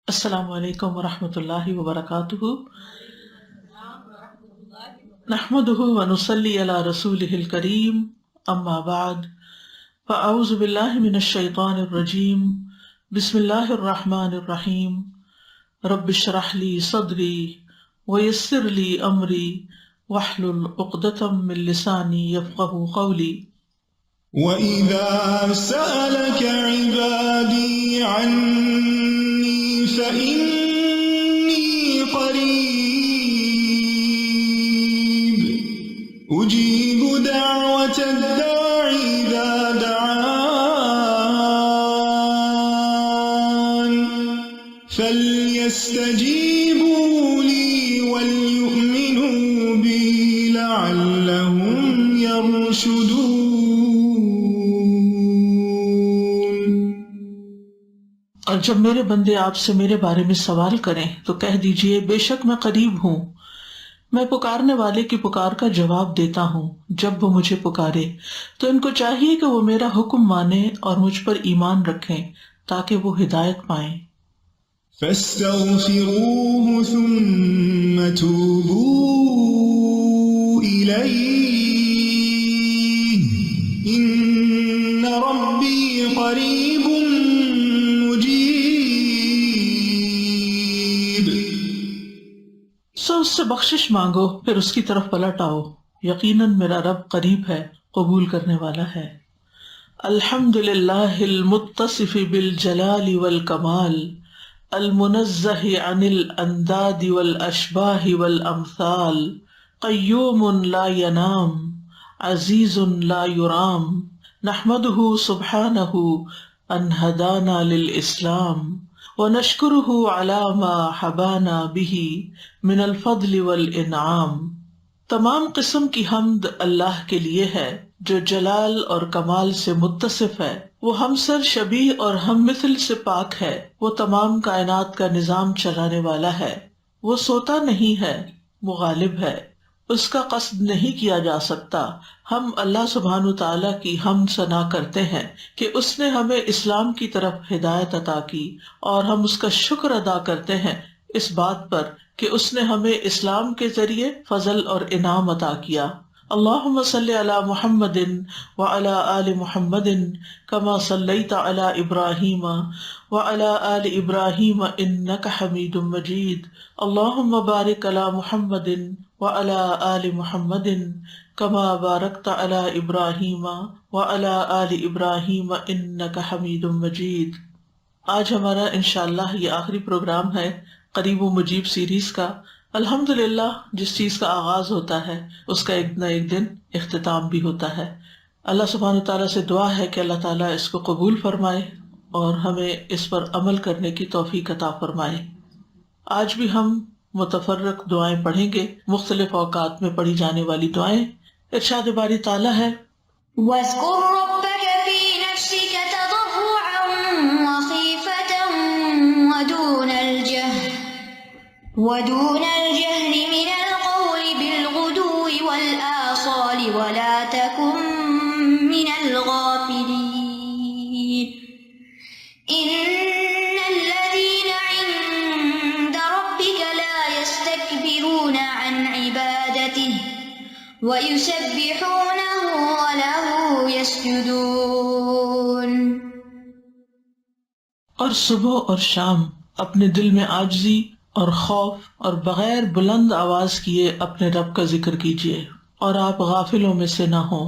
السلام علیکم ورحمۃ اللہ وبرکاتہ، نحمده ونصلی علی رسولہ الکریم، اما بعد فاعوذ باللہ من الشیطان الرجیم، بسم اللہ الرحمن الرحیم، رب اشرح لی صدری ویسر لی امری واحلل عقدۃ من لسانی یفقہوا قولی۔ وَإِذَا سَأَلَكَ عِبَادِي عَنِّي فَإِنِّي قَرِيبٌ أُجِيبُ دَعْوَةَ الدَّاعِ إِذَا دَعَانِ فَلْيَسْتَجِيبُوا لِي وَلْيُؤْمِنُوا بِي لَعَلَّهُمْ يَرْشُدُونَ۔ اور جب میرے بندے آپ سے میرے بارے میں سوال کریں تو کہہ دیجئے بے شک میں قریب ہوں، میں پکارنے والے کی پکار کا جواب دیتا ہوں۔ جب وہ مجھے پکارے تو ان کو چاہیے کہ وہ میرا حکم مانیں اور مجھ پر ایمان رکھیں تاکہ وہ ہدایت پائیں۔ فَاسْتَغْفِرُوهُ ثُمَّ تُوبُوا إِلَيْهِ إِنَّ رَبِّي قَرِيبٌ مُجِيبٌ۔ سو اس سے بخشش مانگو پھر اس کی طرف پلٹ آؤ، یقیناً میرا رب قریب ہے، قبول کرنے والا ہے۔ الحمد للہ المتصف بالجلال والکمال، المنزہ عن الانداد والاشباہ والامثال، قیوم لا ینام، عزیز لا یرام، نحمدہ سبحانہ ان ہدانا للاسلام، ونشکرہ علی ما حبانا بہ من الفضل والانعام۔ تمام قسم کی حمد اللہ کے لیے ہے جو جلال اور کمال سے متصف ہے، وہ ہمسر شبیہ اور ہم مثل سے پاک ہے، وہ تمام کائنات کا نظام چلانے والا ہے، وہ سوتا نہیں ہے، وہ غالب ہے، اس کا قصد نہیں کیا جا سکتا۔ ہم اللہ سبحانہ تعالیٰ کی حمد ثنا کرتے ہیں کہ اس نے ہمیں اسلام کی طرف ہدایت عطا کی، اور ہم اس کا شکر ادا کرتے ہیں اس بات پر کہ اس نے ہمیں اسلام کے ذریعے فضل اور انعام عطا کیا۔ اللہم صلی علی محمد وعلی آل محمد کما صلیت علی ابراہیم وعلی آل ابراہیم انک حمید مجید۔ اللہم بارک علی محمد وعلی آل محمد کما بارکت علی ابراہیم وعلی آل ابراہیم انک حمید مجید۔ آج ہمارا انشاءاللہ یہ آخری پروگرام ہے قریب و مجیب سیریز کا۔ الحمدللہ جس چیز کا آغاز ہوتا ہے اس کا ایک نہ ایک دن اختتام بھی ہوتا ہے۔ اللہ سبحانہ تعالیٰ سے دعا ہے کہ اللہ تعالیٰ اس کو قبول فرمائے اور ہمیں اس پر عمل کرنے کی توفیق عطا فرمائے۔ آج بھی ہم متفرق دعائیں پڑھیں گے، مختلف اوقات میں پڑھی جانے والی دعائیں۔ ارشاد باری تعالیٰ ہے وَاذْكُر رَّبَّكَ فِي نَفْسِكَ تَضَرُّعًا وَخِيفَةً وَدُونَ الْجَهْرِ مِنَ الْقَوْلِ بِالْغُدُوِّ وَالْآصَالِ وَلَا تَكُن مِّنَ الْغَافِلِينَ إِنَّ الَّذِينَ عِندَ رَبِّكَ لَا يَسْتَكْبِرُونَ عَنْ عِبَادَتِهِ وَيُسَبِّحُونَهُ وَلَهُ يَسْجُدُونَ۔ اور صبح اور شام اپنے دل میں عاجزی اور خوف اور بغیر بلند آواز کیے اپنے رب کا ذکر کیجیے، اور آپ غافلوں میں سے نہ ہوں۔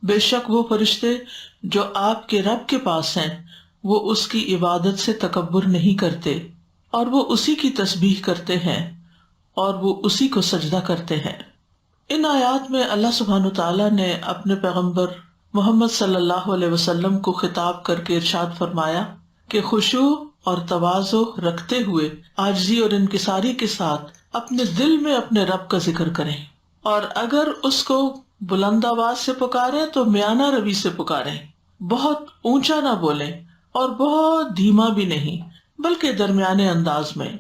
بے شک وہ فرشتے جو آپ کے رب کے پاس ہیں وہ اس کی عبادت سے تکبر نہیں کرتے، اور وہ اسی کی تسبیح کرتے ہیں اور وہ اسی کو سجدہ کرتے ہیں۔ ان آیات میں اللہ سبحانہ تعالیٰ نے اپنے پیغمبر محمد صلی اللہ علیہ وسلم کو خطاب کر کے ارشاد فرمایا کہ خشوع اور تواضع رکھتے ہوئے عاجزی اور انکساری کے ساتھ اپنے دل میں اپنے رب کا ذکر کریں، اور اگر اس کو بلند آواز سے پکاریں تو میانہ روی سے پکاریں، بہت اونچا نہ بولیں اور بہت دھیما بھی نہیں بلکہ درمیانے انداز میں۔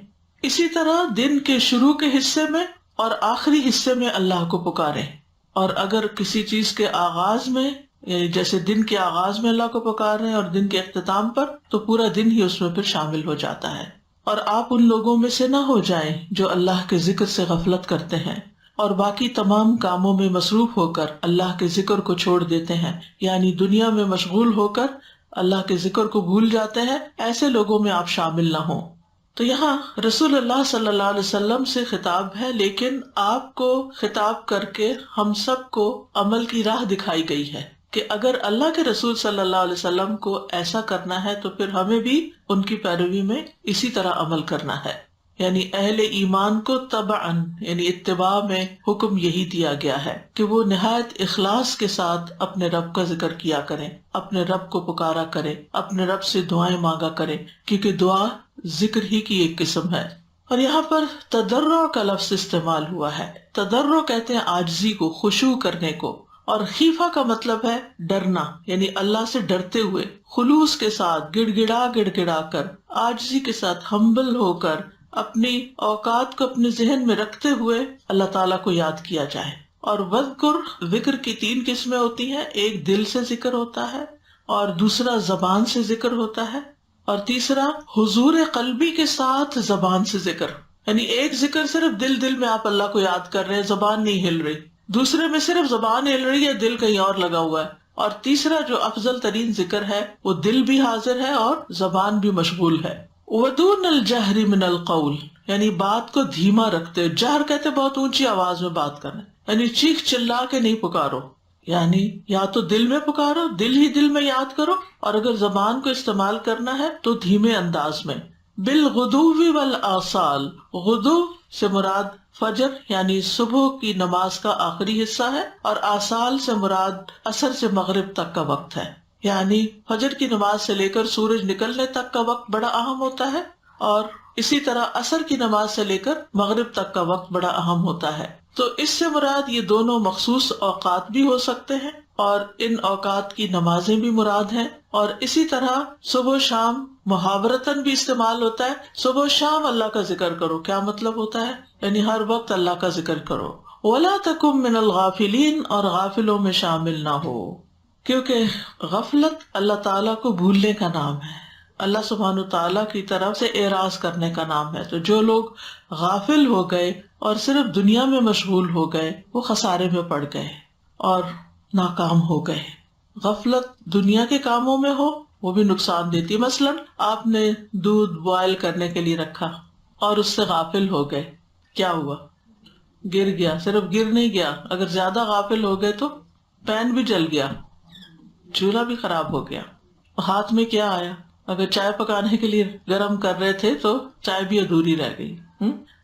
اسی طرح دن کے شروع کے حصے میں اور آخری حصے میں اللہ کو پکاریں، اور اگر کسی چیز کے آغاز میں یعنی جیسے دن کے آغاز میں اللہ کو پکار رہے ہیں اور دن کے اختتام پر، تو پورا دن ہی اس میں پھر شامل ہو جاتا ہے۔ اور آپ ان لوگوں میں سے نہ ہو جائیں جو اللہ کے ذکر سے غفلت کرتے ہیں اور باقی تمام کاموں میں مصروف ہو کر اللہ کے ذکر کو چھوڑ دیتے ہیں، یعنی دنیا میں مشغول ہو کر اللہ کے ذکر کو بھول جاتے ہیں، ایسے لوگوں میں آپ شامل نہ ہوں۔ تو یہاں رسول اللہ صلی اللہ علیہ وسلم سے خطاب ہے، لیکن آپ کو خطاب کر کے ہم سب کو عمل کی راہ دکھائی گئی ہے کہ اگر اللہ کے رسول صلی اللہ علیہ وسلم کو ایسا کرنا ہے تو پھر ہمیں بھی ان کی پیروی میں اسی طرح عمل کرنا ہے، یعنی اہل ایمان کو تبعاً یعنی اتباع میں حکم یہی دیا گیا ہے کہ وہ نہایت اخلاص کے ساتھ اپنے رب کا ذکر کیا کریں، اپنے رب کو پکارا کریں، اپنے رب سے دعائیں مانگا کریں، کیونکہ دعا ذکر ہی کی ایک قسم ہے۔ اور یہاں پر تضرع کا لفظ استعمال ہوا ہے۔ تضرع کہتے ہیں عاجزی کو، خشوع کرنے کو، اور خیفہ کا مطلب ہے ڈرنا، یعنی اللہ سے ڈرتے ہوئے خلوص کے ساتھ گڑ گڑا کر عاجزی کے ساتھ ہمبل ہو کر اپنی اوقات کو اپنے ذہن میں رکھتے ہوئے اللہ تعالیٰ کو یاد کیا جائے۔ اور وذکر، ذکر کی 3 قسمیں ہوتی ہیں، ایک دل سے ذکر ہوتا ہے، اور دوسرا زبان سے ذکر ہوتا ہے، اور تیسرا حضور قلبی کے ساتھ زبان سے ذکر، یعنی ایک ذکر صرف دل میں آپ اللہ کو یاد کر رہے ہیں، زبان نہیں ہل رہی، دوسرے میں صرف زبان ہل رہی ہے، دل کہیں اور لگا ہوا ہے، اور تیسرا جو افضل ترین ذکر ہے وہ دل بھی حاضر ہے اور زبان بھی مشغول ہے۔ وَدُونَ الْجَهْرِ مِنَ الْقَوْلِ، یعنی بات کو دھیما رکھتے، جہر کہتے بہت اونچی آواز میں بات کرنا، یعنی چیخ چلا کے نہیں پکارو، یعنی یا تو دل میں پکارو، دل ہی دل میں یاد کرو، اور اگر زبان کو استعمال کرنا ہے تو دھیمے انداز میں۔ بالغدو والآصال، غدو سے مراد فجر یعنی صبح کی نماز کا آخری حصہ ہے، اور آصال سے مراد عصر سے مغرب تک کا وقت ہے، یعنی فجر کی نماز سے لے کر سورج نکلنے تک کا وقت بڑا اہم ہوتا ہے، اور اسی طرح عصر کی نماز سے لے کر مغرب تک کا وقت بڑا اہم ہوتا ہے۔ تو اس سے مراد یہ دونوں مخصوص اوقات بھی ہو سکتے ہیں، اور ان اوقات کی نمازیں بھی مراد ہیں، اور اسی طرح صبح و شام محاورتاً بھی استعمال ہوتا ہے، صبح و شام اللہ کا ذکر کرو، کیا مطلب ہوتا ہے؟ یعنی ہر وقت اللہ کا ذکر کرو۔ وَلَا تَكُن مِّنَ الْغَافِلِينَ، اور غافلوں میں شامل نہ ہو، کیونکہ غفلت اللہ تعالیٰ کو بھولنے کا نام ہے، اللہ سبحانہ وتعالیٰ کی طرف سے اعراض کرنے کا نام ہے۔ تو جو لوگ غافل ہو گئے اور صرف دنیا میں مشغول ہو گئے وہ خسارے میں پڑ گئے اور ناکام ہو گئے۔ غفلت دنیا کے کاموں میں ہو وہ بھی نقصان دیتی، مثلاً آپ نے دودھ بوائل کرنے کے لیے رکھا اور اس سے غافل ہو گئے، کیا ہوا؟ گر گیا۔ صرف گر نہیں گیا، اگر زیادہ غافل ہو گئے تو پین بھی جل گیا، چولہا بھی خراب ہو گیا۔ ہاتھ میں کیا آیا؟ اگر چائے پکانے کے لیے گرم کر رہے تھے تو چائے بھی ادھوری رہ گئی۔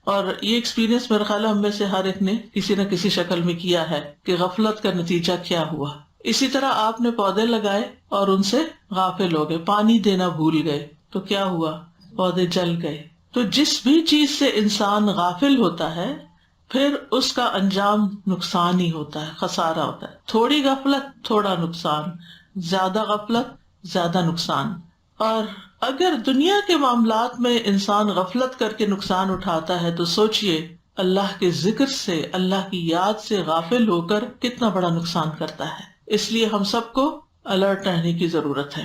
اور یہ ایکسپیرینس میرے خیال ہے ہم میں سے ہر ایک نے کسی نہ کسی شکل میں کیا ہے کہ غفلت کا نتیجہ کیا ہوا۔ اسی طرح آپ نے پودے لگائے اور ان سے غافل ہو گئے، پانی دینا بھول گئے تو کیا ہوا؟ پودے جل گئے۔ تو جس بھی چیز سے انسان غافل ہوتا ہے پھر اس کا انجام نقصان ہی ہوتا ہے، خسارہ ہوتا ہے۔ تھوڑی غفلت تھوڑا نقصان، زیادہ غفلت زیادہ نقصان۔ اور اگر دنیا کے معاملات میں انسان غفلت کر کے نقصان اٹھاتا ہے تو سوچئے اللہ کے ذکر سے، اللہ کی یاد سے غافل ہو کر کتنا بڑا نقصان کرتا ہے۔ اس لیے ہم سب کو الرٹ رہنے کی ضرورت ہے۔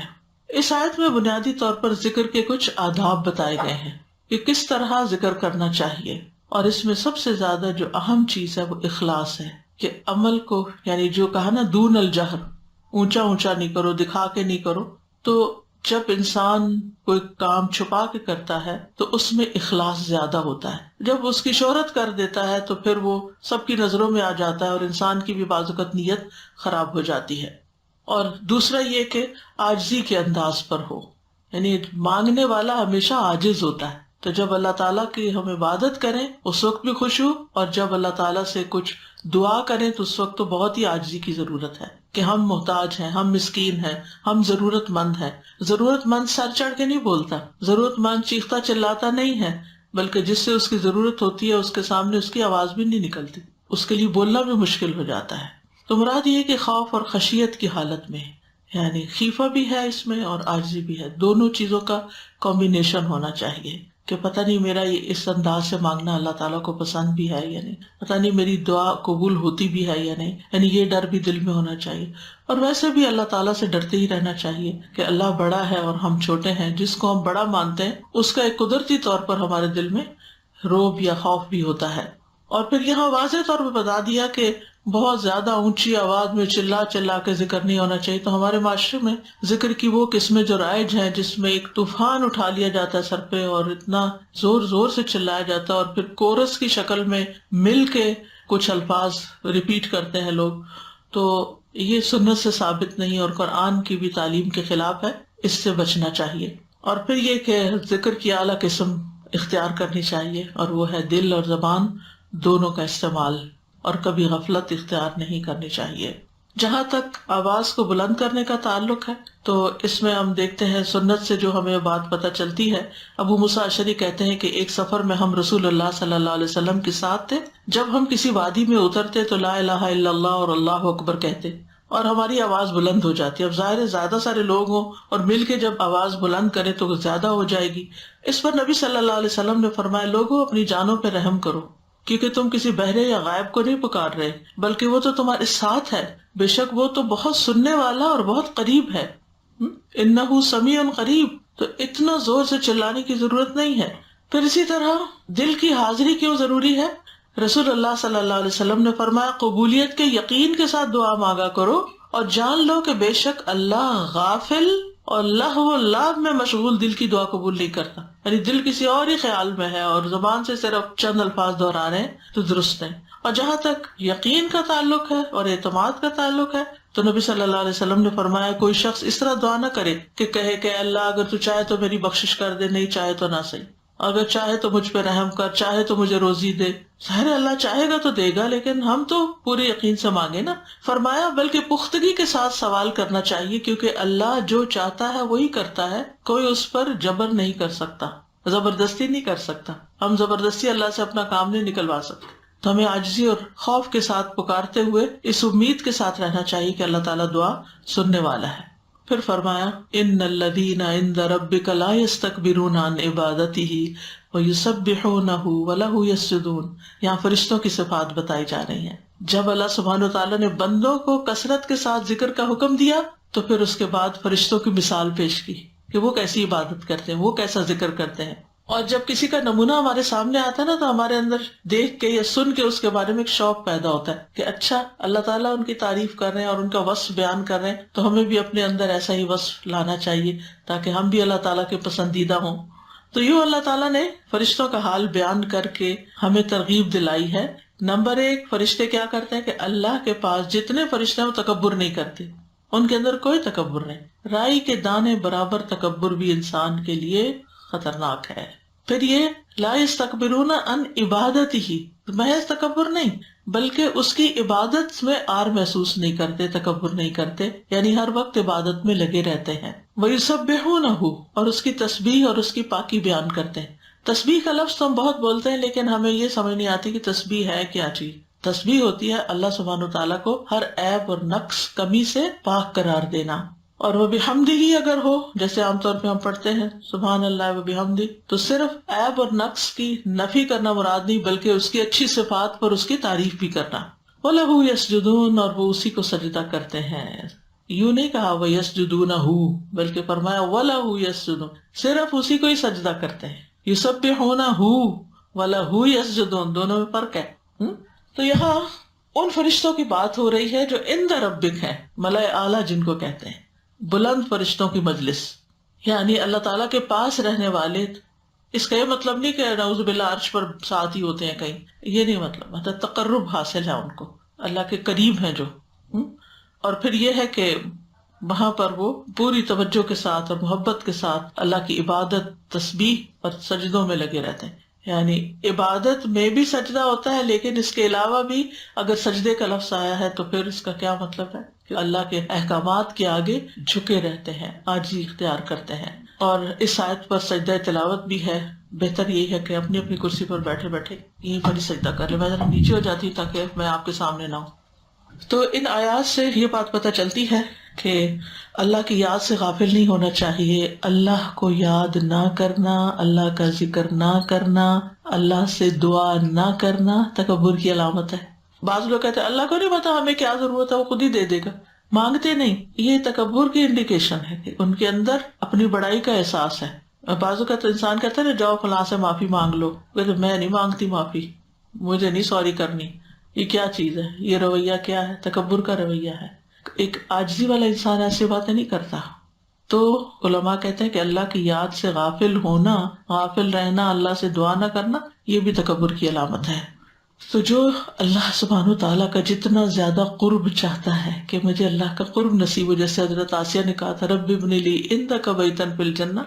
اس آیت میں بنیادی طور پر ذکر کے کچھ آداب بتائے گئے ہیں کہ کس طرح ذکر کرنا چاہیے، اور اس میں سب سے زیادہ جو اہم چیز ہے وہ اخلاص ہے، کہ عمل کو یعنی جو کہا نا دون الجہر، اونچا اونچا نہیں کرو، دکھا کے نہیں کرو۔ تو جب انسان کوئی کام چھپا کے کرتا ہے تو اس میں اخلاص زیادہ ہوتا ہے، جب اس کی شہرت کر دیتا ہے تو پھر وہ سب کی نظروں میں آ جاتا ہے اور انسان کی بھی بعض اوقات نیت خراب ہو جاتی ہے۔ اور دوسرا یہ کہ عاجزی کے انداز پر ہو، یعنی مانگنے والا ہمیشہ عاجز ہوتا ہے، تو جب اللہ تعالیٰ کی ہم عبادت کریں اس وقت بھی خشوع، اور جب اللہ تعالیٰ سے کچھ دعا کریں تو اس وقت تو بہت ہی عاجزی کی ضرورت ہے کہ ہم محتاج ہیں، ہم مسکین ہیں، ہم ضرورت مند ہیں۔ ضرورت مند سر چڑھ کے نہیں بولتا، ضرورت مند چیختا چلاتا نہیں ہے، بلکہ جس سے اس کی ضرورت ہوتی ہے اس کے سامنے اس کی آواز بھی نہیں نکلتی، اس کے لیے بولنا بھی مشکل ہو جاتا ہے۔ تو مراد یہ کہ خوف اور خشیت کی حالت میں، یعنی خیفہ بھی ہے اس میں اور عاجزی بھی ہے، دونوں چیزوں کا کمبینیشن ہونا چاہیے۔ کہ پتہ نہیں میرا یہ اس انداز سے مانگنا اللہ تعالیٰ کو پسند بھی ہے یا نہیں، پتہ نہیں میری دعا قبول ہوتی بھی ہے یا نہیں، یعنی یہ ڈر بھی دل میں ہونا چاہیے. اور ویسے بھی اللہ تعالیٰ سے ڈرتے ہی رہنا چاہیے کہ اللہ بڑا ہے اور ہم چھوٹے ہیں. جس کو ہم بڑا مانتے ہیں اس کا ایک قدرتی طور پر ہمارے دل میں روب یا خوف بھی ہوتا ہے. اور پھر یہاں واضح طور پہ بتا دیا کہ بہت زیادہ اونچی آواز میں چلا چلا کے ذکر نہیں ہونا چاہیے. تو ہمارے معاشرے میں ذکر کی وہ قسمیں جو رائج ہیں جس میں ایک طوفان اٹھا لیا جاتا ہے سر پہ اور اتنا زور زور سے چلایا جاتا ہے اور پھر کورس کی شکل میں مل کے کچھ الفاظ ریپیٹ کرتے ہیں لوگ، تو یہ سنت سے ثابت نہیں اور قرآن کی بھی تعلیم کے خلاف ہے. اس سے بچنا چاہیے. اور پھر یہ کہ ذکر کی اعلیٰ قسم اختیار کرنی چاہیے اور وہ ہے دل اور زبان دونوں کا استعمال، اور کبھی غفلت اختیار نہیں کرنی چاہیے. جہاں تک آواز کو بلند کرنے کا تعلق ہے تو اس میں ہم دیکھتے ہیں سنت سے جو ہمیں بات پتہ چلتی ہے. ابو موسیٰ اشعری کہتے ہیں کہ ایک سفر میں ہم رسول اللہ صلی اللہ علیہ وسلم کے ساتھ تھے. جب ہم کسی وادی میں اترتے تو لا الہ الا اللہ اور اللہ اکبر کہتے اور ہماری آواز بلند ہو جاتی. اب ظاہر ہے زیادہ سارے لوگ ہوں اور مل کے جب آواز بلند کرے تو زیادہ ہو جائے گی. اس پر نبی صلی اللہ علیہ وسلم نے فرمایا لوگوں اپنی جانوں پہ رحم کرو، کیونکہ تم کسی بہرے یا غائب کو نہیں پکار رہے بلکہ وہ تو تمہارے ساتھ ہے، بے شک وہ تو بہت سننے والا اور بہت قریب ہے. انہ سمیع قریب. تو اتنا زور سے چلانے کی ضرورت نہیں ہے. پھر اسی طرح دل کی حاضری کیوں ضروری ہے؟ رسول اللہ صلی اللہ علیہ وسلم نے فرمایا قبولیت کے یقین کے ساتھ دعا مانگا کرو اور جان لو کہ بے شک اللہ غافل اور لہو و لعب میں مشغول دل کی دعا قبول نہیں کرتا. یعنی دل کسی اور ہی خیال میں ہے اور زبان سے صرف چند الفاظ دہرا رہے ہیں تو درست ہے. اور جہاں تک یقین کا تعلق ہے اور اعتماد کا تعلق ہے تو نبی صلی اللہ علیہ وسلم نے فرمایا کوئی شخص اس طرح دعا نہ کرے کہ کہے کہ اللہ اگر تو چاہے تو میری بخشش کر دے، نہیں چاہے تو نہ صحیح، اگر چاہے تو مجھ پہ رحم کر، چاہے تو مجھے روزی دے. ظاہر اللہ چاہے گا تو دے گا لیکن ہم تو پورے یقین سے مانگے نا. فرمایا بلکہ پختگی کے ساتھ سوال کرنا چاہیے کیونکہ اللہ جو چاہتا ہے وہی کرتا ہے، کوئی اس پر جبر نہیں کر سکتا، زبردستی نہیں کر سکتا. ہم زبردستی اللہ سے اپنا کام نہیں نکلوا سکتے. تو ہمیں عاجزی اور خوف کے ساتھ پکارتے ہوئے اس امید کے ساتھ رہنا چاہیے کہ اللہ تعالیٰ دعا سننے والا ہے. پھر فرمایا ان الذین عند ربک لا یستکبرون عن عبادتہ ویسبحونہ ولہ یسجدون. یہاں فرشتوں کی صفات بتائی جا رہی ہیں. جب اللہ سبحانہ وتعالیٰ نے بندوں کو کثرت کے ساتھ ذکر کا حکم دیا تو پھر اس کے بعد فرشتوں کی مثال پیش کی کہ وہ کیسی عبادت کرتے ہیں، وہ کیسا ذکر کرتے ہیں. اور جب کسی کا نمونہ ہمارے سامنے آتا ہے نا تو ہمارے اندر دیکھ کے یا سن کے اس کے بارے میں ایک شوق پیدا ہوتا ہے کہ اچھا اللہ تعالیٰ ان کی تعریف کر رہے ہیں اور ان کا وصف بیان کر رہے ہیں تو ہمیں بھی اپنے اندر ایسا ہی وصف لانا چاہیے تاکہ ہم بھی اللہ تعالیٰ کے پسندیدہ ہوں. تو یوں اللہ تعالیٰ نے فرشتوں کا حال بیان کر کے ہمیں ترغیب دلائی ہے. نمبر 1 فرشتے کیا کرتے ہیں کہ اللہ کے پاس جتنے فرشتے ہیں وہ تکبر نہیں کرتے، ان کے اندر کوئی تکبر نہیں. رائی کے دانے برابر تکبر بھی انسان کے لیے خطرناک ہے. پھر یہ لا یستکبرون عن عبادتہ، محض تکبر نہیں بلکہ اس کی عبادت میں آر محسوس نہیں کرتے، تکبر نہیں کرتے، یعنی ہر وقت عبادت میں لگے رہتے ہیں. وَيُسَبِّحُونَهُ اور اس کی تسبیح اور اس کی پاکی بیان کرتے ہیں. تسبیح کا لفظ تو ہم بہت بولتے ہیں لیکن ہمیں یہ سمجھ نہیں آتی کہ تسبیح ہے کیا چیز. تسبیح ہوتی ہے اللہ سبحانہ وتعالیٰ کو ہر عیب اور نقص کمی سے پاک قرار دینا. اور وہ بحمدہ اگر ہو جیسے عام طور پہ ہم پڑھتے ہیں سبحان اللہ و بحمدہ، تو صرف عیب اور نقص کی نفی کرنا مراد نہیں بلکہ اس کی اچھی صفات پر اس کی تعریف بھی کرنا. وَلَهُ يَسْجُدُونَ اور وہ اسی کو سجدہ کرتے ہیں. یوں نہیں کہا وَيَسْجُدُونَهُ بلکہ فرمایا وَلَهُ يَسْجُدُونَ، صرف اسی کو ہی سجدہ کرتے ہیں. يُسَبِّحُونَهُ وَلَهُ يَسْجُدُونَ دونوں میں فرق ہے. تو یہاں ان فرشتوں کی بات ہو رہی ہے جو عند ربک ہے، ملائے اعلیٰ جن کو کہتے ہیں، بلند فرشتوں کی مجلس، یعنی اللہ تعالیٰ کے پاس رہنے والے. اس کا یہ مطلب نہیں کہ نعوذ باللہ عرش پر ساتھ ہی ہوتے ہیں کہیں، یہ نہیں مطلب، مطلب تقرب حاصل ہے ان کو، اللہ کے قریب ہیں جو. اور پھر یہ ہے کہ وہاں پر وہ پوری توجہ کے ساتھ اور محبت کے ساتھ اللہ کی عبادت، تسبیح اور سجدوں میں لگے رہتے ہیں. یعنی عبادت میں بھی سجدہ ہوتا ہے لیکن اس کے علاوہ بھی اگر سجدے کا لفظ آیا ہے تو پھر اس کا کیا مطلب ہے کہ اللہ کے احکامات کے آگے جھکے رہتے ہیں، عاجزی اختیار کرتے ہیں. اور اس آیت پر سجدہ تلاوت بھی ہے. بہتر یہی ہے کہ اپنی اپنی کرسی پر بیٹھے بیٹھے یہیں پر ہی سجدہ کر لیں. میں ذرا نیچے ہو جاتی تاکہ میں آپ کے سامنے نہ ہوں. تو ان آیات سے یہ بات پتہ چلتی ہے کہ اللہ کی یاد سے غافل نہیں ہونا چاہیے. اللہ کو یاد نہ کرنا، اللہ کا ذکر نہ کرنا، اللہ سے دعا نہ کرنا تکبر کی علامت ہے. بعض لوگ کہتے ہیں اللہ کو نہیں پتا ہمیں کیا ضرورت ہے، وہ خود ہی دے دے گا، مانگتے نہیں. یہ تکبر کی انڈیکیشن ہے کہ ان کے اندر اپنی بڑائی کا احساس ہے. بعضوں کا تو انسان کہتا ہے نا جاؤ فلاں سے معافی مانگ لو، کہتے میں نہیں مانگتی معافی، مجھے نہیں سوری کرنی. یہ کیا چیز ہے؟ یہ رویہ کیا ہے؟ تکبر کا رویہ ہے. ایک عاجزی والا انسان ایسی باتیں نہیں کرتا. تو علماء کہتے ہیں کہ اللہ کی یاد سے غافل ہونا، غافل رہنا، اللہ سے دعا نہ کرنا، یہ بھی تکبر کی علامت ہے. تو جو اللہ سبحانہ تعالیٰ کا جتنا زیادہ قرب چاہتا ہے کہ مجھے اللہ کا قرب نصیب ہو، جیسے حضرت آسیہ نے کہا تھا رب ابن لی عندک بیتا فی الجنہ،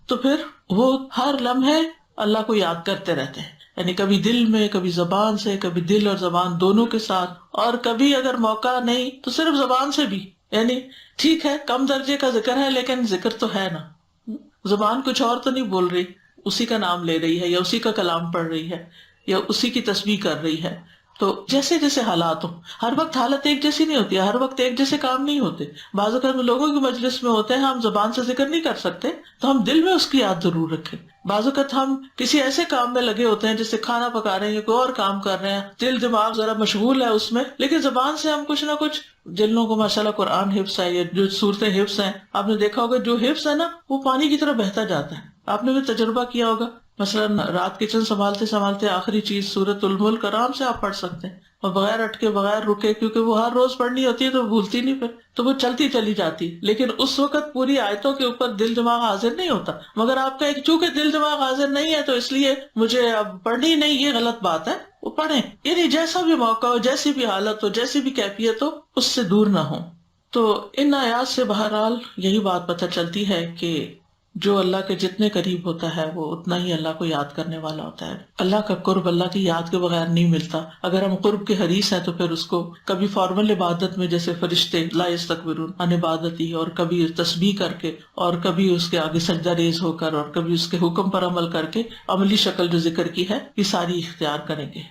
تو پھر وہ ہر لمحے اللہ کو یاد کرتے رہتے ہیں. یعنی کبھی دل میں، کبھی زبان سے، کبھی دل اور زبان دونوں کے ساتھ، اور کبھی اگر موقع نہیں تو صرف زبان سے بھی. یعنی ٹھیک ہے کم درجے کا ذکر ہے لیکن ذکر تو ہے نا. زبان کچھ اور تو نہیں بول رہی، اسی کا نام لے رہی ہے یا اسی کا کلام پڑھ رہی ہے یا اسی کی تسبیح کر رہی ہے. تو جیسے جیسے حالات ہوں، ہر وقت حالت ایک جیسی نہیں ہوتی ہے، ہر وقت ایک جیسے کام نہیں ہوتے. بعض اوقات لوگوں کی مجلس میں ہوتے ہیں ہم زبان سے ذکر نہیں کر سکتے تو ہم دل میں اس کی یاد ضرور رکھیں. بعض اوقات ہم کسی ایسے کام میں لگے ہوتے ہیں جیسے کھانا پکا رہے ہیں یا کوئی اور کام کر رہے ہیں، دل دماغ ذرا مشغول ہے اس میں، لیکن زبان سے ہم کچھ نہ کچھ، جن لوگوں کو ماشاءاللہ قرآن حفظ ہے یا جو صورتیں حفظ ہیں، آپ نے دیکھا ہوگا جو حفظ ہے نا وہ پانی کی طرح بہتا جاتا ہے. آپ نے بھی تجربہ کیا ہوگا، مثلا رات کچن سنبھالتے سنبھالتے آخری چیز سورۃ الملک آرام سے آپ پڑھ سکتے ہیں اور بغیر اٹکے بغیر رکے، کیونکہ وہ ہر روز پڑھنی ہوتی ہے تو بھولتی نہیں، پھر تو وہ چلتی چلی جاتی. لیکن اس وقت پوری آیتوں کے اوپر دل دماغ حاضر نہیں ہوتا. مگر آپ کا ایک چونکہ دل دماغ حاضر نہیں ہے تو اس لیے مجھے اب پڑھنی نہیں، یہ غلط بات ہے. وہ پڑھیں، یعنی جیسا بھی موقع ہو، جیسی بھی حالت ہو، جیسی بھی کیفیت ہو، اس سے دور نہ ہو. تو ان آیات سے بہرحال یہی بات پتہ چلتی ہے کہ جو اللہ کے جتنے قریب ہوتا ہے وہ اتنا ہی اللہ کو یاد کرنے والا ہوتا ہے. اللہ کا قرب اللہ کی یاد کے بغیر نہیں ملتا. اگر ہم قرب کے حریص ہیں تو پھر اس کو کبھی فارمل عبادت میں جیسے فرشتے لا یستکبرون عن عبادتی، اور کبھی تسبیح کر کے، اور کبھی اس کے آگے سجدہ ریز ہو کر، اور کبھی اس کے حکم پر عمل کر کے عملی شکل جو ذکر کی ہے یہ ساری اختیار کریں گے.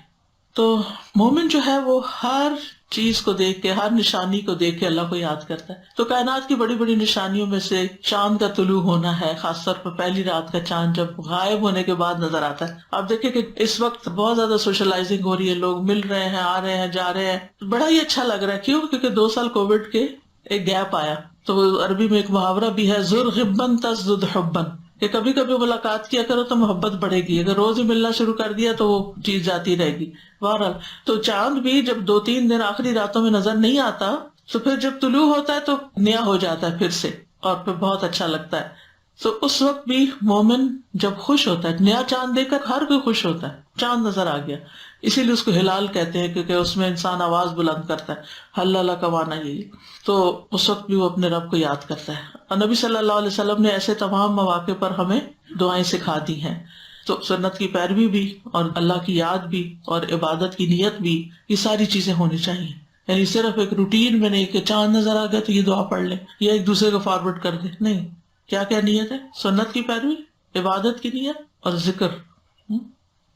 تو مومن جو ہے وہ ہر چیز کو دیکھ کے، ہر نشانی کو دیکھ کے اللہ کو یاد کرتا ہے. تو کائنات کی بڑی بڑی نشانیوں میں سے چاند کا طلوع ہونا ہے، خاص طور پر پہلی رات کا چاند جب غائب ہونے کے بعد نظر آتا ہے. آپ دیکھیں کہ اس وقت بہت زیادہ سوشلائزنگ ہو رہی ہے، لوگ مل رہے ہیں، آ رہے ہیں، جا رہے ہیں، بڑا ہی اچھا لگ رہا ہے. کیوں؟ کیونکہ 2 سال کووڈ کے ایک گیپ آیا. تو عربی میں ایک محاورہ بھی ہے زر غبن تزدد حبن، کہ کبھی کبھی ملاقات کیا کرو تو محبت بڑھے گی، اگر روز ہی ملنا شروع کر دیا تو وہ چیز جاتی رہے گی. بہرحال تو چاند بھی جب 2-3 دن آخری راتوں میں نظر نہیں آتا تو پھر جب طلوع ہوتا ہے تو نیا ہو جاتا ہے پھر سے، اور پھر بہت اچھا لگتا ہے. تو اس وقت بھی مومن جب خوش ہوتا ہے، نیا چاند دیکھ کر ہر کوئی خوش ہوتا ہے، چاند نظر آ گیا. اسی لیے اس کو ہلال کہتے ہیں کیونکہ اس میں انسان آواز بلند کرتا ہے، حلالہ کا معنی یہی. تو اس وقت بھی وہ اپنے رب کو یاد کرتا ہے. اور نبی صلی اللہ علیہ وسلم نے ایسے تمام مواقع پر ہمیں دعائیں سکھا دی ہیں. تو سنت کی پیروی بھی، اور اللہ کی یاد بھی، اور عبادت کی نیت بھی، یہ ساری چیزیں ہونی چاہیے. یعنی صرف ایک روٹین میں نہیں کہ چاند نظر آ گیا تو یہ دعا پڑھ لیں یا ایک دوسرے کو فارورڈ کر دیں، نہیں. کیا کیا نیت ہے؟ سنت کی پیروی، عبادت کی نیت، اور ذکر،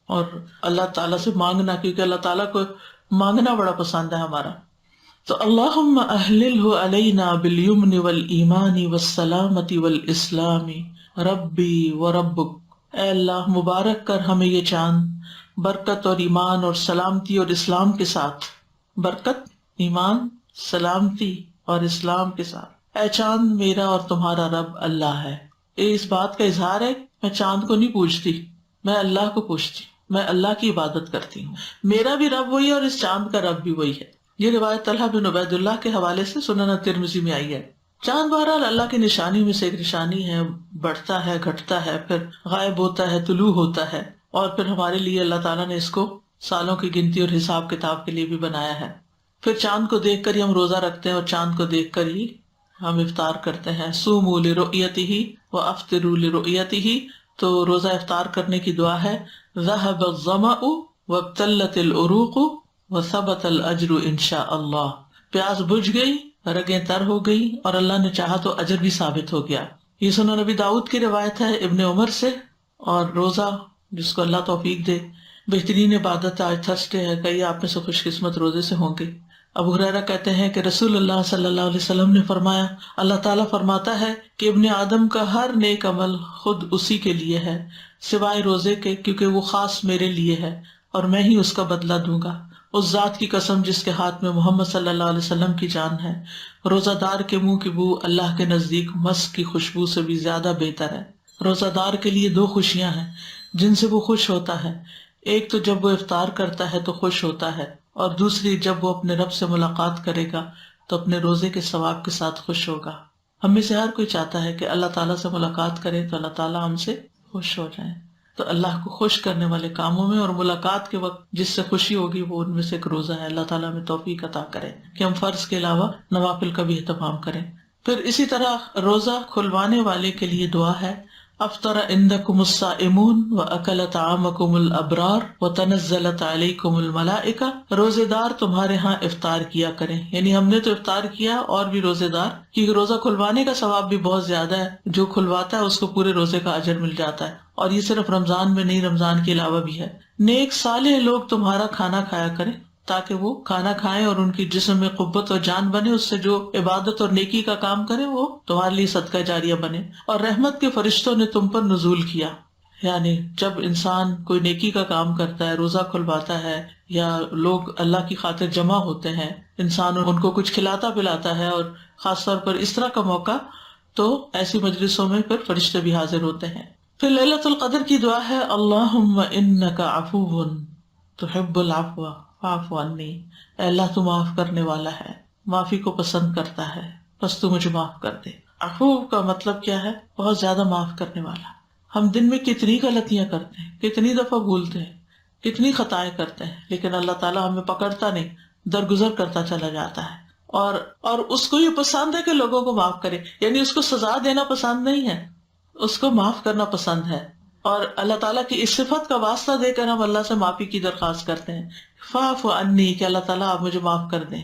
اور اللہ تعالیٰ سے مانگنا، کیونکہ اللہ تعالیٰ کو مانگنا بڑا پسند ہے ہمارا. تو اللہم اہللہ علینا بالیمن والایمان والسلامت والاسلام ربی وربک. اے اللہ مبارک کر ہمیں یہ چاند برکت اور ایمان اور سلامتی اور اسلام کے ساتھ، برکت، ایمان، سلامتی اور اسلام کے ساتھ. اے چاند میرا اور تمہارا رب اللہ ہے. اس بات کا اظہار ہے میں چاند کو نہیں پوچھتی، میں اللہ کو پوچھتی، میں اللہ کی عبادت کرتی ہوں. میرا بھی رب وہی ہے اور اس چاند کا رب بھی وہی ہے. یہ روایت طلحہ بن عبید اللہ کے حوالے سے سنن ترمذی میں آئی ہے. چاند بہرحال اللہ کی نشانی میں سے ایک نشانی ہے، بڑھتا ہے، گھٹتا ہے، پھر غائب ہوتا ہے، طلوع ہوتا ہے، اور پھر ہمارے لیے اللہ تعالیٰ نے اس کو سالوں کی گنتی اور حساب کتاب کے لیے بھی بنایا ہے. پھر چاند کو دیکھ کر ہی ہم روزہ رکھتے ہیں اور چاند کو دیکھ کر ہی ہم افطار کرتے ہیں. صوموا لرؤیتہ وافطروا لرؤیتہ. تو روزہ افطار کرنے کی دعا ہے ذهب الظمأ وابتلت العروق وثبت الاجر انشاء اللہ. پیاس بجھ گئی، رگیں تر ہو گئی، اور اللہ نے چاہا تو اجر بھی ثابت ہو گیا. یہ سنن نبی داؤد کی روایت ہے ابن عمر سے. اور روزہ جس کو اللہ توفیق دے، بہترین عبادت. آج تھرسڈے ہے، کئی آپ میں سے خوش قسمت روزے سے ہوں گے. ابو ہریرہ کہتے ہیں کہ رسول اللہ صلی اللہ علیہ وسلم نے فرمایا، اللہ تعالیٰ فرماتا ہے کہ ابن آدم کا ہر نیک عمل خود اسی کے لیے ہے سوائے روزے کے، کیونکہ وہ خاص میرے لیے ہے اور میں ہی اس کا بدلہ دوں گا۔ اس ذات کی قسم جس کے ہاتھ میں محمد صلی اللہ علیہ وسلم کی جان ہے، روزہ دار کے منہ کی بو اللہ کے نزدیک مسک کی خوشبو سے بھی زیادہ بہتر ہے۔ روزہ دار کے لیے دو خوشیاں ہیں جن سے وہ خوش ہوتا ہے، ایک تو جب وہ افطار کرتا ہے تو خوش ہوتا ہے، اور دوسری جب وہ اپنے رب سے ملاقات کرے گا تو اپنے روزے کے ثواب کے ساتھ خوش ہوگا۔ ہم میں سے ہر کوئی چاہتا ہے کہ اللہ تعالیٰ سے ملاقات کرے تو اللہ تعالیٰ ہم سے خوش ہو جائیں۔ تو اللہ کو خوش کرنے والے کاموں میں اور ملاقات کے وقت جس سے خوشی ہوگی وہ ان میں سے ایک روزہ ہے۔ اللہ تعالیٰ ہمیں توفیق عطا کرے کہ ہم فرض کے علاوہ نوافل کا بھی اہتمام کریں۔ پھر اسی طرح روزہ کھلوانے والے کے لیے دعا ہے، افطر عندکم الصائمون واکل طعامکم الابرار وتنزلت علیکم الملائکہ، روزے دار تمہارے ہاں افطار کیا کریں، یعنی ہم نے تو افطار کیا اور بھی روزے دار، کیونکہ روزہ کھلوانے کا ثواب بھی بہت زیادہ ہے، جو کھلواتا ہے اس کو پورے روزے کا اجر مل جاتا ہے، اور یہ صرف رمضان میں نہیں، رمضان کے علاوہ بھی ہے۔ نیک صالح لوگ تمہارا کھانا کھایا کریں تاکہ وہ کھانا کھائیں اور ان کی جسم میں قوت اور جان بنے، اس سے جو عبادت اور نیکی کا کام کرے وہ تمہارے لیے صدقہ جاریہ بنے۔ اور رحمت کے فرشتوں نے تم پر نزول کیا، یعنی جب انسان کوئی نیکی کا کام کرتا ہے، روزہ کھلواتا ہے یا لوگ اللہ کی خاطر جمع ہوتے ہیں، انسان ان کو کچھ کھلاتا پلاتا ہے، اور خاص طور پر اس طرح کا موقع، تو ایسی مجلسوں میں پھر فرشتے بھی حاضر ہوتے ہیں۔ پھر لیلۃ القدر کی دعا ہے، اللہم انک عفو تحب العفو فاعف عنی، اے اللہ تو معاف کرنے والا ہے، معافی کو پسند کرتا ہے، بس تو مجھے معاف کر دے۔ عفو کا مطلب کیا ہے؟ بہت زیادہ معاف کرنے والا۔ ہم دن میں کتنی غلطیاں کرتے ہیں، کتنی دفعہ بھولتے ہیں، کتنی خطائیں کرتے ہیں، لیکن اللہ تعالیٰ ہمیں پکڑتا نہیں، درگزر کرتا چلا جاتا ہے، اور اس کو یہ پسند ہے کہ لوگوں کو معاف کرے، یعنی اس کو سزا دینا پسند نہیں ہے، اس کو معاف کرنا پسند ہے۔ اور اللہ تعالیٰ کی اس صفت کا واسطہ دے کر ہم اللہ سے معافی کی درخواست کرتے ہیں، فاعف عنی، کہ اللہ تعالیٰ آپ مجھے معاف کر دیں،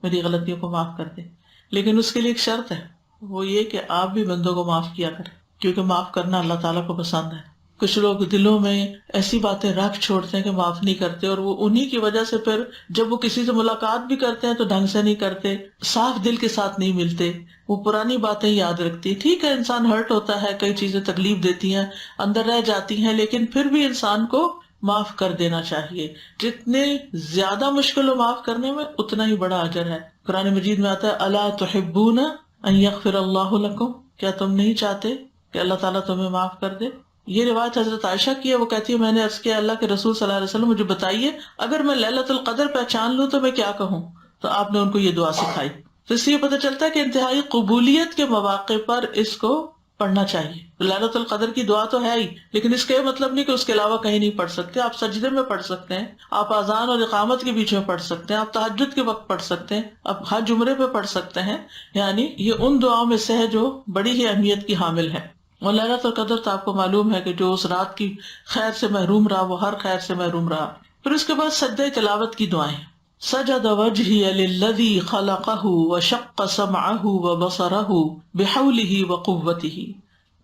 میری غلطیوں کو معاف کر دیں۔ لیکن اس کے لیے ایک شرط ہے، وہ یہ کہ آپ بھی بندوں کو معاف کیا کریں، کیونکہ معاف کرنا اللہ تعالیٰ کو پسند ہے۔ کچھ لوگ دلوں میں ایسی باتیں رکھ چھوڑتے ہیں کہ معاف نہیں کرتے، اور وہ انہی کی وجہ سے پھر جب وہ کسی سے ملاقات بھی کرتے ہیں تو ڈھنگ سے نہیں کرتے، صاف دل کے ساتھ نہیں ملتے، وہ پرانی باتیں یاد رکھتی ہیں۔ ٹھیک ہے، انسان ہرٹ ہوتا ہے، کئی چیزیں تکلیف دیتی ہیں، اندر رہ جاتی ہیں، لیکن پھر بھی انسان کو معاف کر دینا چاہیے۔ جتنے زیادہ مشکل ہو معاف کرنے میں، اتنا ہی بڑا اجر ہے۔ قرآن مجید میں آتا ہے، الا تحبون ان یغفر اللہ لکم، کیا تم نہیں چاہتے کہ اللہ تعالیٰ تمہیں معاف کر دے؟ یہ روایت حضرت عائشہ کی ہے، وہ کہتی ہے میں نے عرض کیا، اللہ کے رسول صلی اللہ علیہ وسلم مجھے بتائیے اگر میں لیلۃ القدر پہچان لوں تو میں کیا کہوں؟ تو آپ نے ان کو یہ دعا سکھائی۔ تو اس سے یہ پتہ چلتا ہے کہ انتہائی قبولیت کے مواقع پر اس کو پڑھنا چاہیے۔ لیلۃ القدر کی دعا تو ہے ہی، لیکن اس کا یہ مطلب نہیں کہ اس کے علاوہ کہیں نہیں پڑھ سکتے۔ آپ سجدے میں پڑھ سکتے ہیں، آپ اذان اور اقامت کے بیچ میں پڑھ سکتے ہیں، آپ تہجد کے وقت پڑھ سکتے ہیں، آپ حج عمرے پہ پڑھ سکتے ہیں، یعنی یہ ان دعاؤں میں سے ہے جو بڑی ہی اہمیت کی حامل ہے۔ اور لیلۃ القدر تو آپ کو معلوم ہے کہ جو اس رات کی خیر سے محروم رہا وہ ہر خیر سے محروم رہا۔ پھر اس کے بعد سجدہ تلاوت کی دعائیں، سجد وجہی للذی خلقہ وشق سمعہ وبصرہ بحولہ وقوتہ،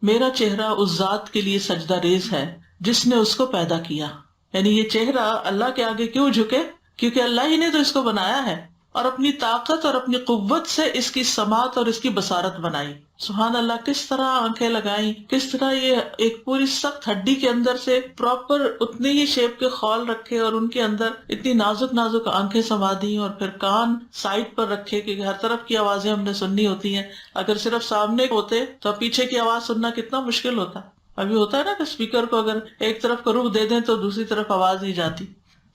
میرا چہرہ اس ذات کے لیے سجدہ ریز ہے جس نے اس کو پیدا کیا، یعنی یہ چہرہ اللہ کے آگے کیوں جھکے؟ کیونکہ اللہ ہی نے تو اس کو بنایا ہے، اور اپنی طاقت اور اپنی قوت سے اس کی سماعت اور اس کی بصارت بنائی۔ سبحان اللہ، کس طرح آنکھیں لگائیں، کس طرح یہ ایک پوری سخت ہڈی کے اندر سے پراپر اتنی ہی شیپ کے خول رکھے، اور ان کے اندر اتنی نازک نازک آنکھیں سما دی، اور پھر کان سائڈ پر رکھے کہ ہر طرف کی آوازیں ہم نے سننی ہوتی ہیں۔ اگر صرف سامنے ہوتے تو پیچھے کی آواز سننا کتنا مشکل ہوتا۔ ابھی ہوتا ہے نا کہ اسپیکر کو اگر ایک طرف کا رخ دے دیں تو دوسری طرف آواز نہیں جاتی۔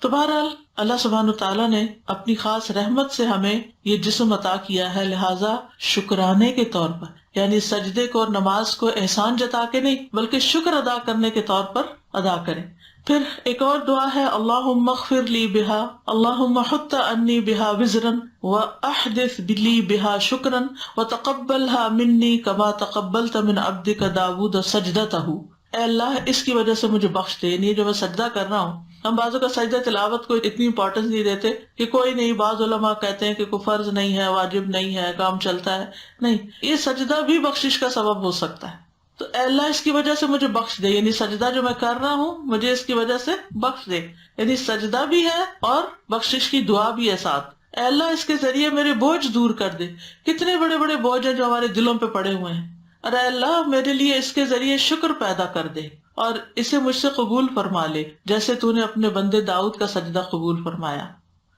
تو بہرحال اللہ سبحانہ تعالیٰ نے اپنی خاص رحمت سے ہمیں یہ جسم عطا کیا ہے، لہٰذا شکرانے کے طور پر، یعنی سجدے کو اور نماز کو احسان جتا کے نہیں بلکہ شکر ادا کرنے کے طور پر ادا کریں۔ پھر ایک اور دعا ہے، اللہم اغفر لی بہا، اللہم حط عنی بہا وزرا واحدث لی بہا شکرا وتقبلها منی کما تقبلت من عبدک داود سجدتہ، اے اللہ اس کی وجہ سے مجھے بخش دے، یعنی جو میں سجدہ کر رہا ہوں۔ ہم بعضوں کا سجدہ تلاوت کو اتنی امپورٹنس نہیں دیتے کہ کوئی نہیں، بعض علماء کہتے ہیں کہ کوئی فرض نہیں ہے، واجب نہیں ہے، کام چلتا ہے، نہیں، یہ سجدہ بھی بخشش کا سبب ہو سکتا ہے۔ تو اے اللہ اس کی وجہ سے مجھے بخش دے، یعنی سجدہ جو میں کر رہا ہوں مجھے اس کی وجہ سے بخش دے، یعنی سجدہ بھی ہے اور بخشش کی دعا بھی ہے ساتھ۔ اے اللہ اس کے ذریعے میرے بوجھ دور کر دے. کتنے بڑے بڑے بوجھ ہیں جو ہمارے دلوں پہ پڑے ہوئے ہیں. اور اے اللہ میرے لیے اس کے ذریعے شکر پیدا کر دے اور اسے مجھ سے قبول فرما لے جیسے تو نے اپنے بندے داؤد کا سجدہ قبول فرمایا.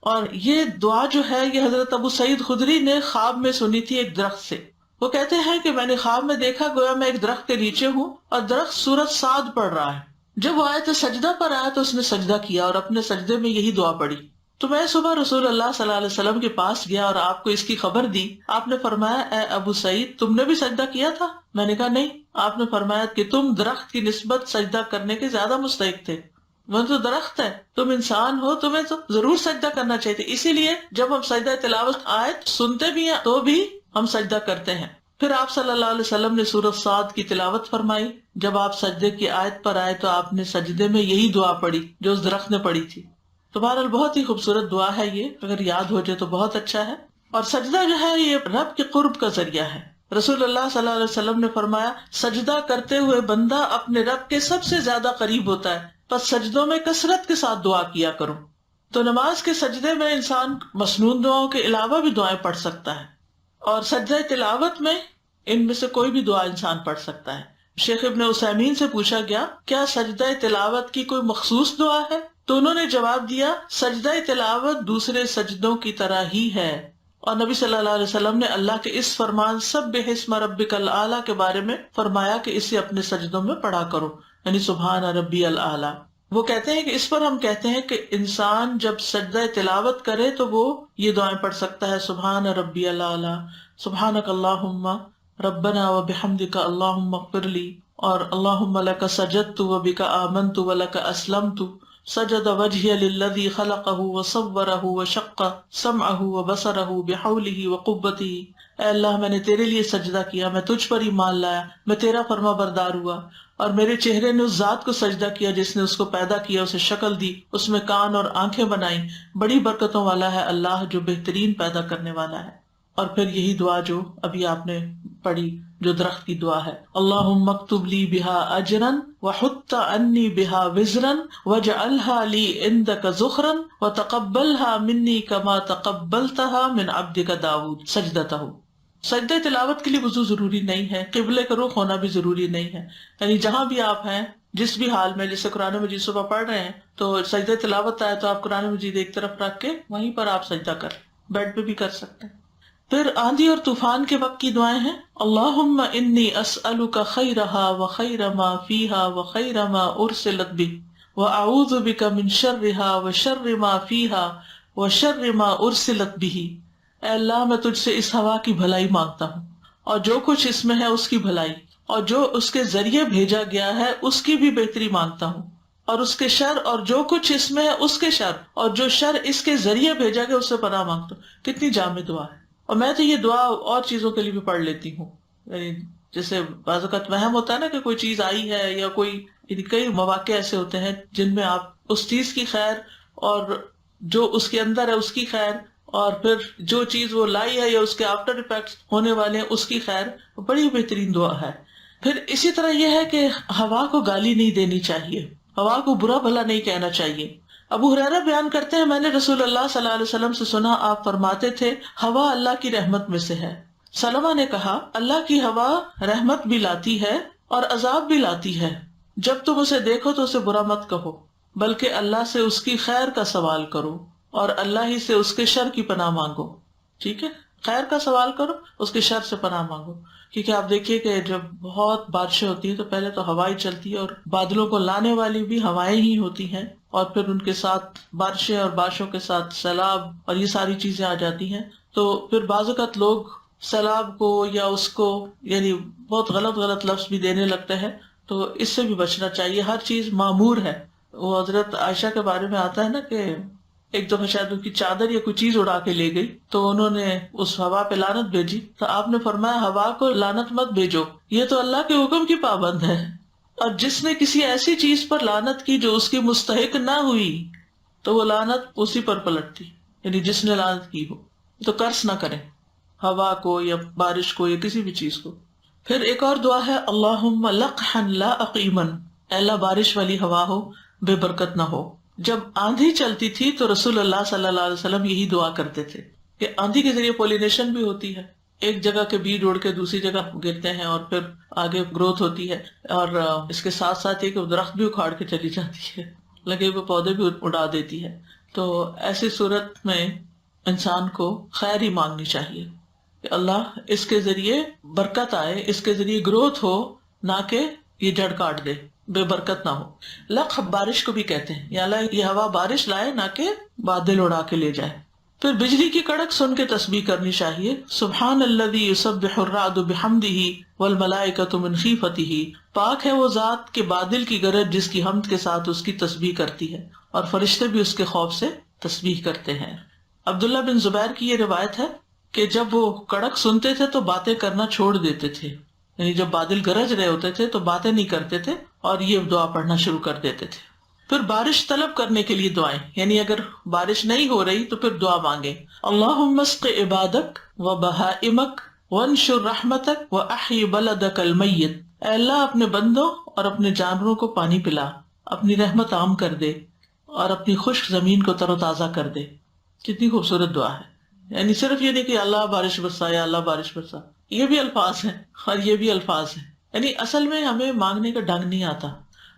اور یہ دعا جو ہے یہ حضرت ابو سعید خدری نے خواب میں سنی تھی ایک درخت سے. وہ کہتے ہیں کہ میں نے خواب میں دیکھا گویا میں ایک درخت کے نیچے ہوں اور درخت سورۃ صاد پڑھ رہا ہے. جب وہ آیت سجدہ پر آیا تو اس نے سجدہ کیا اور اپنے سجدے میں یہی دعا پڑھی. تو میں صبح رسول اللہ صلی اللہ علیہ وسلم کے پاس گیا اور آپ کو اس کی خبر دی. آپ نے فرمایا اے ابو سعید تم نے بھی سجدہ کیا تھا؟ میں نے کہا نہیں. آپ نے فرمایا کہ تم درخت کی نسبت سجدہ کرنے کے زیادہ مستحق تھے. وہ تو درخت ہے، تم انسان ہو، تمہیں تو ضرور سجدہ کرنا چاہیے. اسی لیے جب ہم سجدہ تلاوت آیت سنتے بھی ہیں تو بھی ہم سجدہ کرتے ہیں. پھر آپ صلی اللہ علیہ وسلم نے سورۃ صاد کی تلاوت فرمائی. جب آپ سجدے کی آیت پر آئے تو آپ نے سجدے میں یہی دعا پڑھی جو اس درخت نے پڑھی تھی. تو بہرحال بہت ہی خوبصورت دعا ہے یہ، اگر یاد ہو جائے تو بہت اچھا ہے. اور سجدہ جو ہے یہ رب کے قرب کا ذریعہ ہے. رسول اللہ صلی اللہ علیہ وسلم نے فرمایا سجدہ کرتے ہوئے بندہ اپنے رب کے سب سے زیادہ قریب ہوتا ہے، پس سجدوں میں کثرت کے ساتھ دعا کیا کرو. تو نماز کے سجدے میں انسان مسنون دعاؤں کے علاوہ بھی دعائیں پڑھ سکتا ہے، اور سجدہ تلاوت میں ان میں سے کوئی بھی دعا انسان پڑھ سکتا ہے. شیخ ابن عثیمین سے پوچھا گیا کیا سجدہ تلاوت کی کوئی مخصوص دعا ہے؟ تو انہوں نے جواب دیا سجدہ تلاوت دوسرے سجدوں کی طرح ہی ہے. اور نبی صلی اللہ علیہ وسلم نے اللہ کے اس فرمان سبح اسم ربک الاعلی کے بارے میں فرمایا کہ اسے اپنے سجدوں میں پڑھا کرو، یعنی سبحان ربی الاعلی. وہ کہتے ہیں کہ اس پر ہم کہتے ہیں کہ انسان جب سجدہ تلاوت کرے تو وہ یہ دعائیں پڑھ سکتا ہے سبحان ربی الاعلی، سبحانک اللہم ربنا وبحمدک اللہم اغفر لی، اور اللہم لک سجدت وبک آمنت ولک اسلمت، سجد وجہی للذی خلقہ وصورہ وشق سمعہ وبصرہ بحولہ وقوتہ. اے اللہ میں نے تیرے لیے سجدہ کیا، میں تجھ پر ایمان لایا، میں تیرا فرما بردار ہوا، اور میرے چہرے نے اس ذات کو سجدہ کیا جس نے اس کو پیدا کیا، اسے شکل دی، اس میں کان اور آنکھیں بنائیں. بڑی برکتوں والا ہے اللہ جو بہترین پیدا کرنے والا ہے. اور پھر یہی دعا جو ابھی آپ نے پڑھی جو درخت کی دعا ہے، اللہم اکتب لی بہا اجرا وحط عنی بہا وزرا واجعلها لی عندک ذخرا وتقبلها منی کما تقبلتها من عبدک داود سجدتہ. سجدہ تلاوت کے لیے وضو ضروری نہیں ہے، قبلے کا رخ ہونا بھی ضروری نہیں ہے، یعنی جہاں بھی آپ ہیں جس بھی حال میں، جیسے قرآن مجید صبح پڑھ رہے ہیں تو سجدہ تلاوت آئے تو آپ قرآن مجید ایک طرف رکھ کے وہیں پر آپ سجدہ کریں، بیڈ پہ بھی کر سکتے ہیں. پھر آندھی اور طوفان کے وقت کی دعائیں ہیں، اللہم انی اسألک خیرہا وخیر ما فیہا وخیر ما ارسلت بہ واعوذ بک من شرہا وشر ما فیہا وشر ما ارسلت بہ. اے اللہ میں تجھ سے اس ہوا کی بھلائی مانگتا ہوں اور جو کچھ اس میں ہے اس کی بھلائی، اور جو اس کے ذریعے بھیجا گیا ہے اس کی بھی بہتری مانگتا ہوں، اور اس کے شر اور جو کچھ اس میں ہے اس کے شر اور جو شر اس کے ذریعے بھیجا گیا اس سے پناہ مانگتا ہوں. کتنی جامع دعا ہے. اور میں تو یہ دعا اور چیزوں کے لیے بھی پڑھ لیتی ہوں، یعنی جیسے بعض اوقات وہم ہوتا ہے نا کہ کوئی چیز آئی ہے یا کوئی، یعنی کئی مواقع ایسے ہوتے ہیں جن میں آپ اس چیز کی خیر اور جو اس کے اندر ہے اس کی خیر، اور پھر جو چیز وہ لائی ہے یا اس کے آفٹر ایفیکٹس ہونے والے ہیں اس کی خیر، بڑی بہترین دعا ہے. پھر اسی طرح یہ ہے کہ ہوا کو گالی نہیں دینی چاہیے، ہوا کو برا بھلا نہیں کہنا چاہیے. ابو ہریرہ بیان کرتے ہیں میں نے رسول اللہ صلی اللہ علیہ وسلم سے سنا، آپ فرماتے تھے ہوا اللہ کی رحمت میں سے ہے. سلمہ نے کہا اللہ کی ہوا رحمت بھی لاتی ہے اور عذاب بھی لاتی ہے، جب تم اسے دیکھو تو اسے برا مت کہو بلکہ اللہ سے اس کی خیر کا سوال کرو اور اللہ ہی سے اس کے شر کی پناہ مانگو. ٹھیک ہے، خیر کا سوال کرو، اس کے شر سے پناہ مانگو. کیونکہ آپ دیکھیے کہ جب بہت بارشیں ہوتی ہیں تو پہلے تو ہوائیں چلتی ہے اور بادلوں کو لانے والی بھی ہوائیں ہی ہوتی ہیں، اور پھر ان کے ساتھ بارشیں اور بارشوں کے ساتھ سیلاب اور یہ ساری چیزیں آ جاتی ہیں. تو پھر بعض اوقات لوگ سیلاب کو یا اس کو یعنی بہت غلط لفظ بھی دینے لگتے ہیں، تو اس سے بھی بچنا چاہیے. ہر چیز معمور ہے. وہ حضرت عائشہ کے بارے میں آتا ہے نا کہ ایک دفعہ شاید ان کی چادر یا کوئی چیز اڑا کے لے گئی تو انہوں نے اس ہوا پہ لعنت بھیجی، تو آپ نے فرمایا ہوا کو لعنت مت بھیجو، یہ تو اللہ کے حکم کی پابند ہے، اور جس نے کسی ایسی چیز پر لعنت کی جو اس کی مستحق نہ ہوئی تو وہ لعنت اسی پر پلٹتی، یعنی جس نے لعنت کی ہو. تو قرض نہ کریں ہوا کو یا بارش کو یا کسی بھی چیز کو. پھر ایک اور دعا ہے اللہم لقحا لا اقیما، اے اللہ بارش والی ہوا ہو بے برکت نہ ہو. جب آندھی چلتی تھی تو رسول اللہ صلی اللہ علیہ وسلم یہی دعا کرتے تھے کہ آندھی کے ذریعے پولینیشن بھی ہوتی ہے، ایک جگہ کے بیج اڑ کے دوسری جگہ گرتے ہیں اور پھر آگے گروتھ ہوتی ہے، اور اس کے ساتھ ساتھ یہ کہ درخت بھی اکھاڑ کے چلی جاتی ہے، لگے ہوئے پودے بھی اڑا دیتی ہے. تو ایسی صورت میں انسان کو خیر ہی مانگنی چاہیے کہ اللہ اس کے ذریعے برکت آئے، اس کے ذریعے گروتھ ہو، نہ کہ یہ جڑ کاٹ دے، بے برکت نہ ہو. لقب بارش کو بھی کہتے ہیں، یا اللہ یہ ہوا بارش لائے نہ کہ بادل اڑا کے لے جائے. پھر بجلی کی کڑک سن کے تسبیح کرنی چاہیے. سبحان الذی یسبح الرعد بحمدہ والملائکۃ من خیفتہ، پاک ہے وہ ذات کہ بادل کی گرج جس کی حمد کے ساتھ اس کی تسبیح کرتی ہے اور فرشتے بھی اس کے خوف سے تسبیح کرتے ہیں. عبداللہ بن زبیر کی یہ روایت ہے کہ جب وہ کڑک سنتے تھے تو باتیں کرنا چھوڑ دیتے تھے، یعنی جب بادل گرج رہے ہوتے تھے تو باتیں نہیں کرتے تھے اور یہ دعا پڑھنا شروع کر دیتے تھے. پھر بارش طلب کرنے کے لیے دعائیں، یعنی اگر بارش نہیں ہو رہی تو پھر دعا مانگے. اللہم اسق عبادک و بہائمک وانشر رحمتک و احی بلدک المیت، اے اللہ اپنے بندوں اور اپنے جانوروں کو پانی پلا، اپنی رحمت عام کر دے اور اپنی خشک زمین کو تر و تازہ کر دے. کتنی خوبصورت دعا ہے، یعنی صرف یہ نہیں کہ اللہ بارش برسا یا اللہ بارش برسا، یہ بھی الفاظ ہیں اور یہ بھی الفاظ ہیں. یعنی اصل میں ہمیں مانگنے کا ڈھنگ نہیں آتا.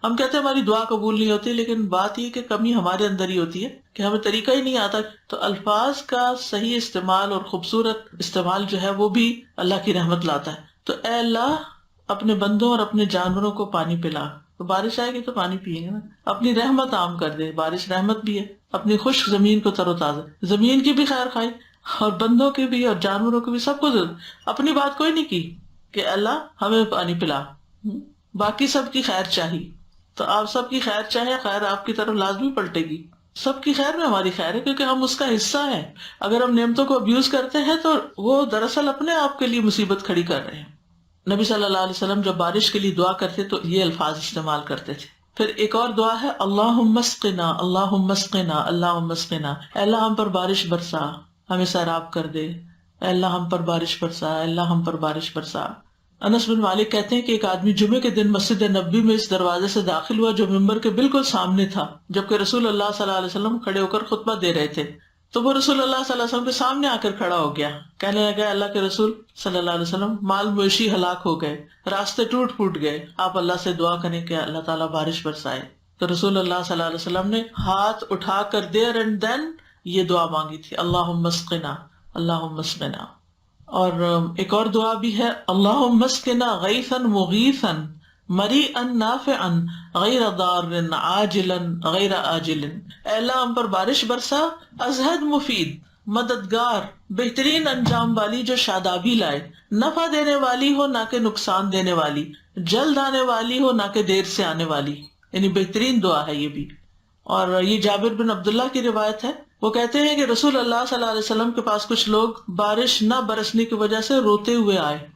ہم کہتے ہیں ہماری دعا قبول نہیں ہوتی، لیکن بات یہ کہ کمی ہمارے اندر ہی ہوتی ہے کہ ہمیں طریقہ ہی نہیں آتا. تو الفاظ کا صحیح استعمال اور خوبصورت استعمال جو ہے وہ بھی اللہ کی رحمت لاتا ہے. تو اے اللہ اپنے بندوں اور اپنے جانوروں کو پانی پلا، تو بارش آئے گی تو پانی پیئیں گے نا. اپنی رحمت عام کر دے، بارش رحمت بھی ہے. اپنی خشک زمین کو تر و تازہ، زمین کی بھی خیر خواہ اور بندوں کی بھی اور جانوروں کی بھی، سب کو اپنی بات کوئی نہیں کی کہ اللہ ہمیں پانی پلا، باقی سب کی خیر چاہیے. تو آپ سب کی خیر چاہے، خیر آپ کی طرف لازمی پلٹے گی. سب کی خیر میں ہماری خیر ہے کیونکہ ہم اس کا حصہ ہیں. اگر ہم نعمتوں کو ابیوز کرتے ہیں تو وہ دراصل اپنے آپ کے لیے مصیبت کھڑی کر رہے ہیں. نبی صلی اللہ علیہ وسلم جب بارش کے لیے دعا کرتے تو یہ الفاظ استعمال کرتے تھے. پھر ایک اور دعا ہے اللہم اسقنا اللہم اسقنا اللہم اسقنا، اے اللہ ہم پر بارش برسا، ہمیں سیراب کر دے، اے اللہ ہم پر بارش برسا، اے اللہ ہم پر بارش برسا. انس بن مالک کہتے ہیں کہ ایک آدمی جمعے کے دن مسجد نبوی میں اس دروازے سے داخل ہوا جو ممبر کے بالکل سامنے تھا، جبکہ رسول اللہ صلی اللہ علیہ وسلم کھڑے ہو کر خطبہ دے رہے تھے. تو وہ رسول اللہ صلی اللہ علیہ وسلم کے سامنے آ کر کھڑا ہو گیا، کہنے لگا اللہ کے رسول صلی اللہ علیہ وسلم، مال مویشی ہلاک ہو گئے، راستے ٹوٹ پھوٹ گئے، آپ اللہ سے دعا کریں کہ اللہ تعالیٰ بارش برسائے. تو رسول اللہ صلی اللہ علیہ وسلم نے ہاتھ اٹھا کر دیر اینڈ دین یہ دعا مانگی تھی، اللہم اسقنا اللہم اسقنا. اور ایک اور دعا بھی ہے اللہم اسقنا غیثا مغیثا مریئا نافعا غیر ضار عاجلا غیر آجل، اے اللہ ہم پر بارش برسا ازہد مفید، مددگار، بہترین انجام والی جو شادابی لائے، نفع دینے والی ہو نہ کہ نقصان دینے والی، جلد آنے والی ہو نہ کہ دیر سے آنے والی. یعنی بہترین دعا ہے یہ بھی. اور یہ جابر بن عبداللہ کی روایت ہے، وہ کہتے ہیں کہ رسول اللہ صلی اللہ علیہ وسلم کے پاس کچھ لوگ بارش نہ برسنے کی وجہ سے روتے ہوئے آئے.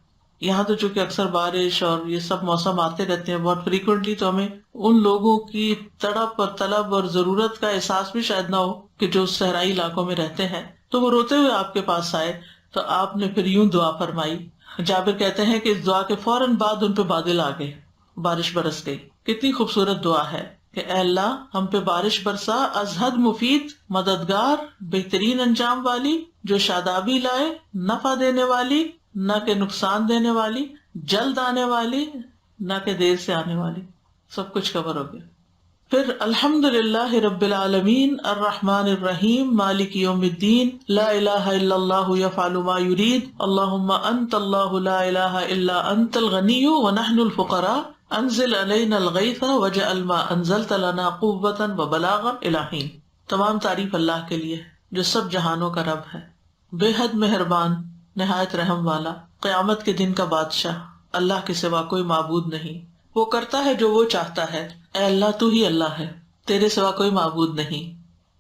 یہاں تو چونکہ اکثر بارش اور یہ سب موسم آتے رہتے ہیں بہت فریکوینٹلی، تو ہمیں ان لوگوں کی تڑپ اور طلب اور ضرورت کا احساس بھی شاید نہ ہو کہ جو صحرائی علاقوں میں رہتے ہیں. تو وہ روتے ہوئے آپ کے پاس آئے تو آپ نے پھر یوں دعا فرمائی. جابر کہتے ہیں کہ اس دعا کے فوراً بعد ان پہ بادل آ گئے، بارش برس گئی. کتنی خوبصورت دعا ہے کہ اے اللہ ہم پہ بارش برسا ازہد مفید، مددگار، بہترین انجام والی، جو شادابی لائے، نفع دینے والی نہ کہ نقصان دینے والی، جلد آنے والی نہ کہ دیر سے آنے والی. سب کچھ کور ہو گیا. پھر الحمد للہ رب العالمین الرحمن الرحیم مالک یوم الدین لا الہ الا اللہ یفعل ما یرید اللہم انت اللہ لا الہ الا انت الغنی ونحن الفقراء انزل علینا الغیث وجعل ما انزلت لنا قوة وبلاغا الی حین. تمام تعریف اللہ کے لیے جو سب جہانوں کا رب ہے، بے حد مہربان، نہایت رحم والا، قیامت کے دن کا بادشاہ. اللہ کے سوا کوئی معبود نہیں، وہ کرتا ہے جو وہ چاہتا ہے. اے اللہ تو ہی اللہ ہے، تیرے سوا کوئی معبود نہیں.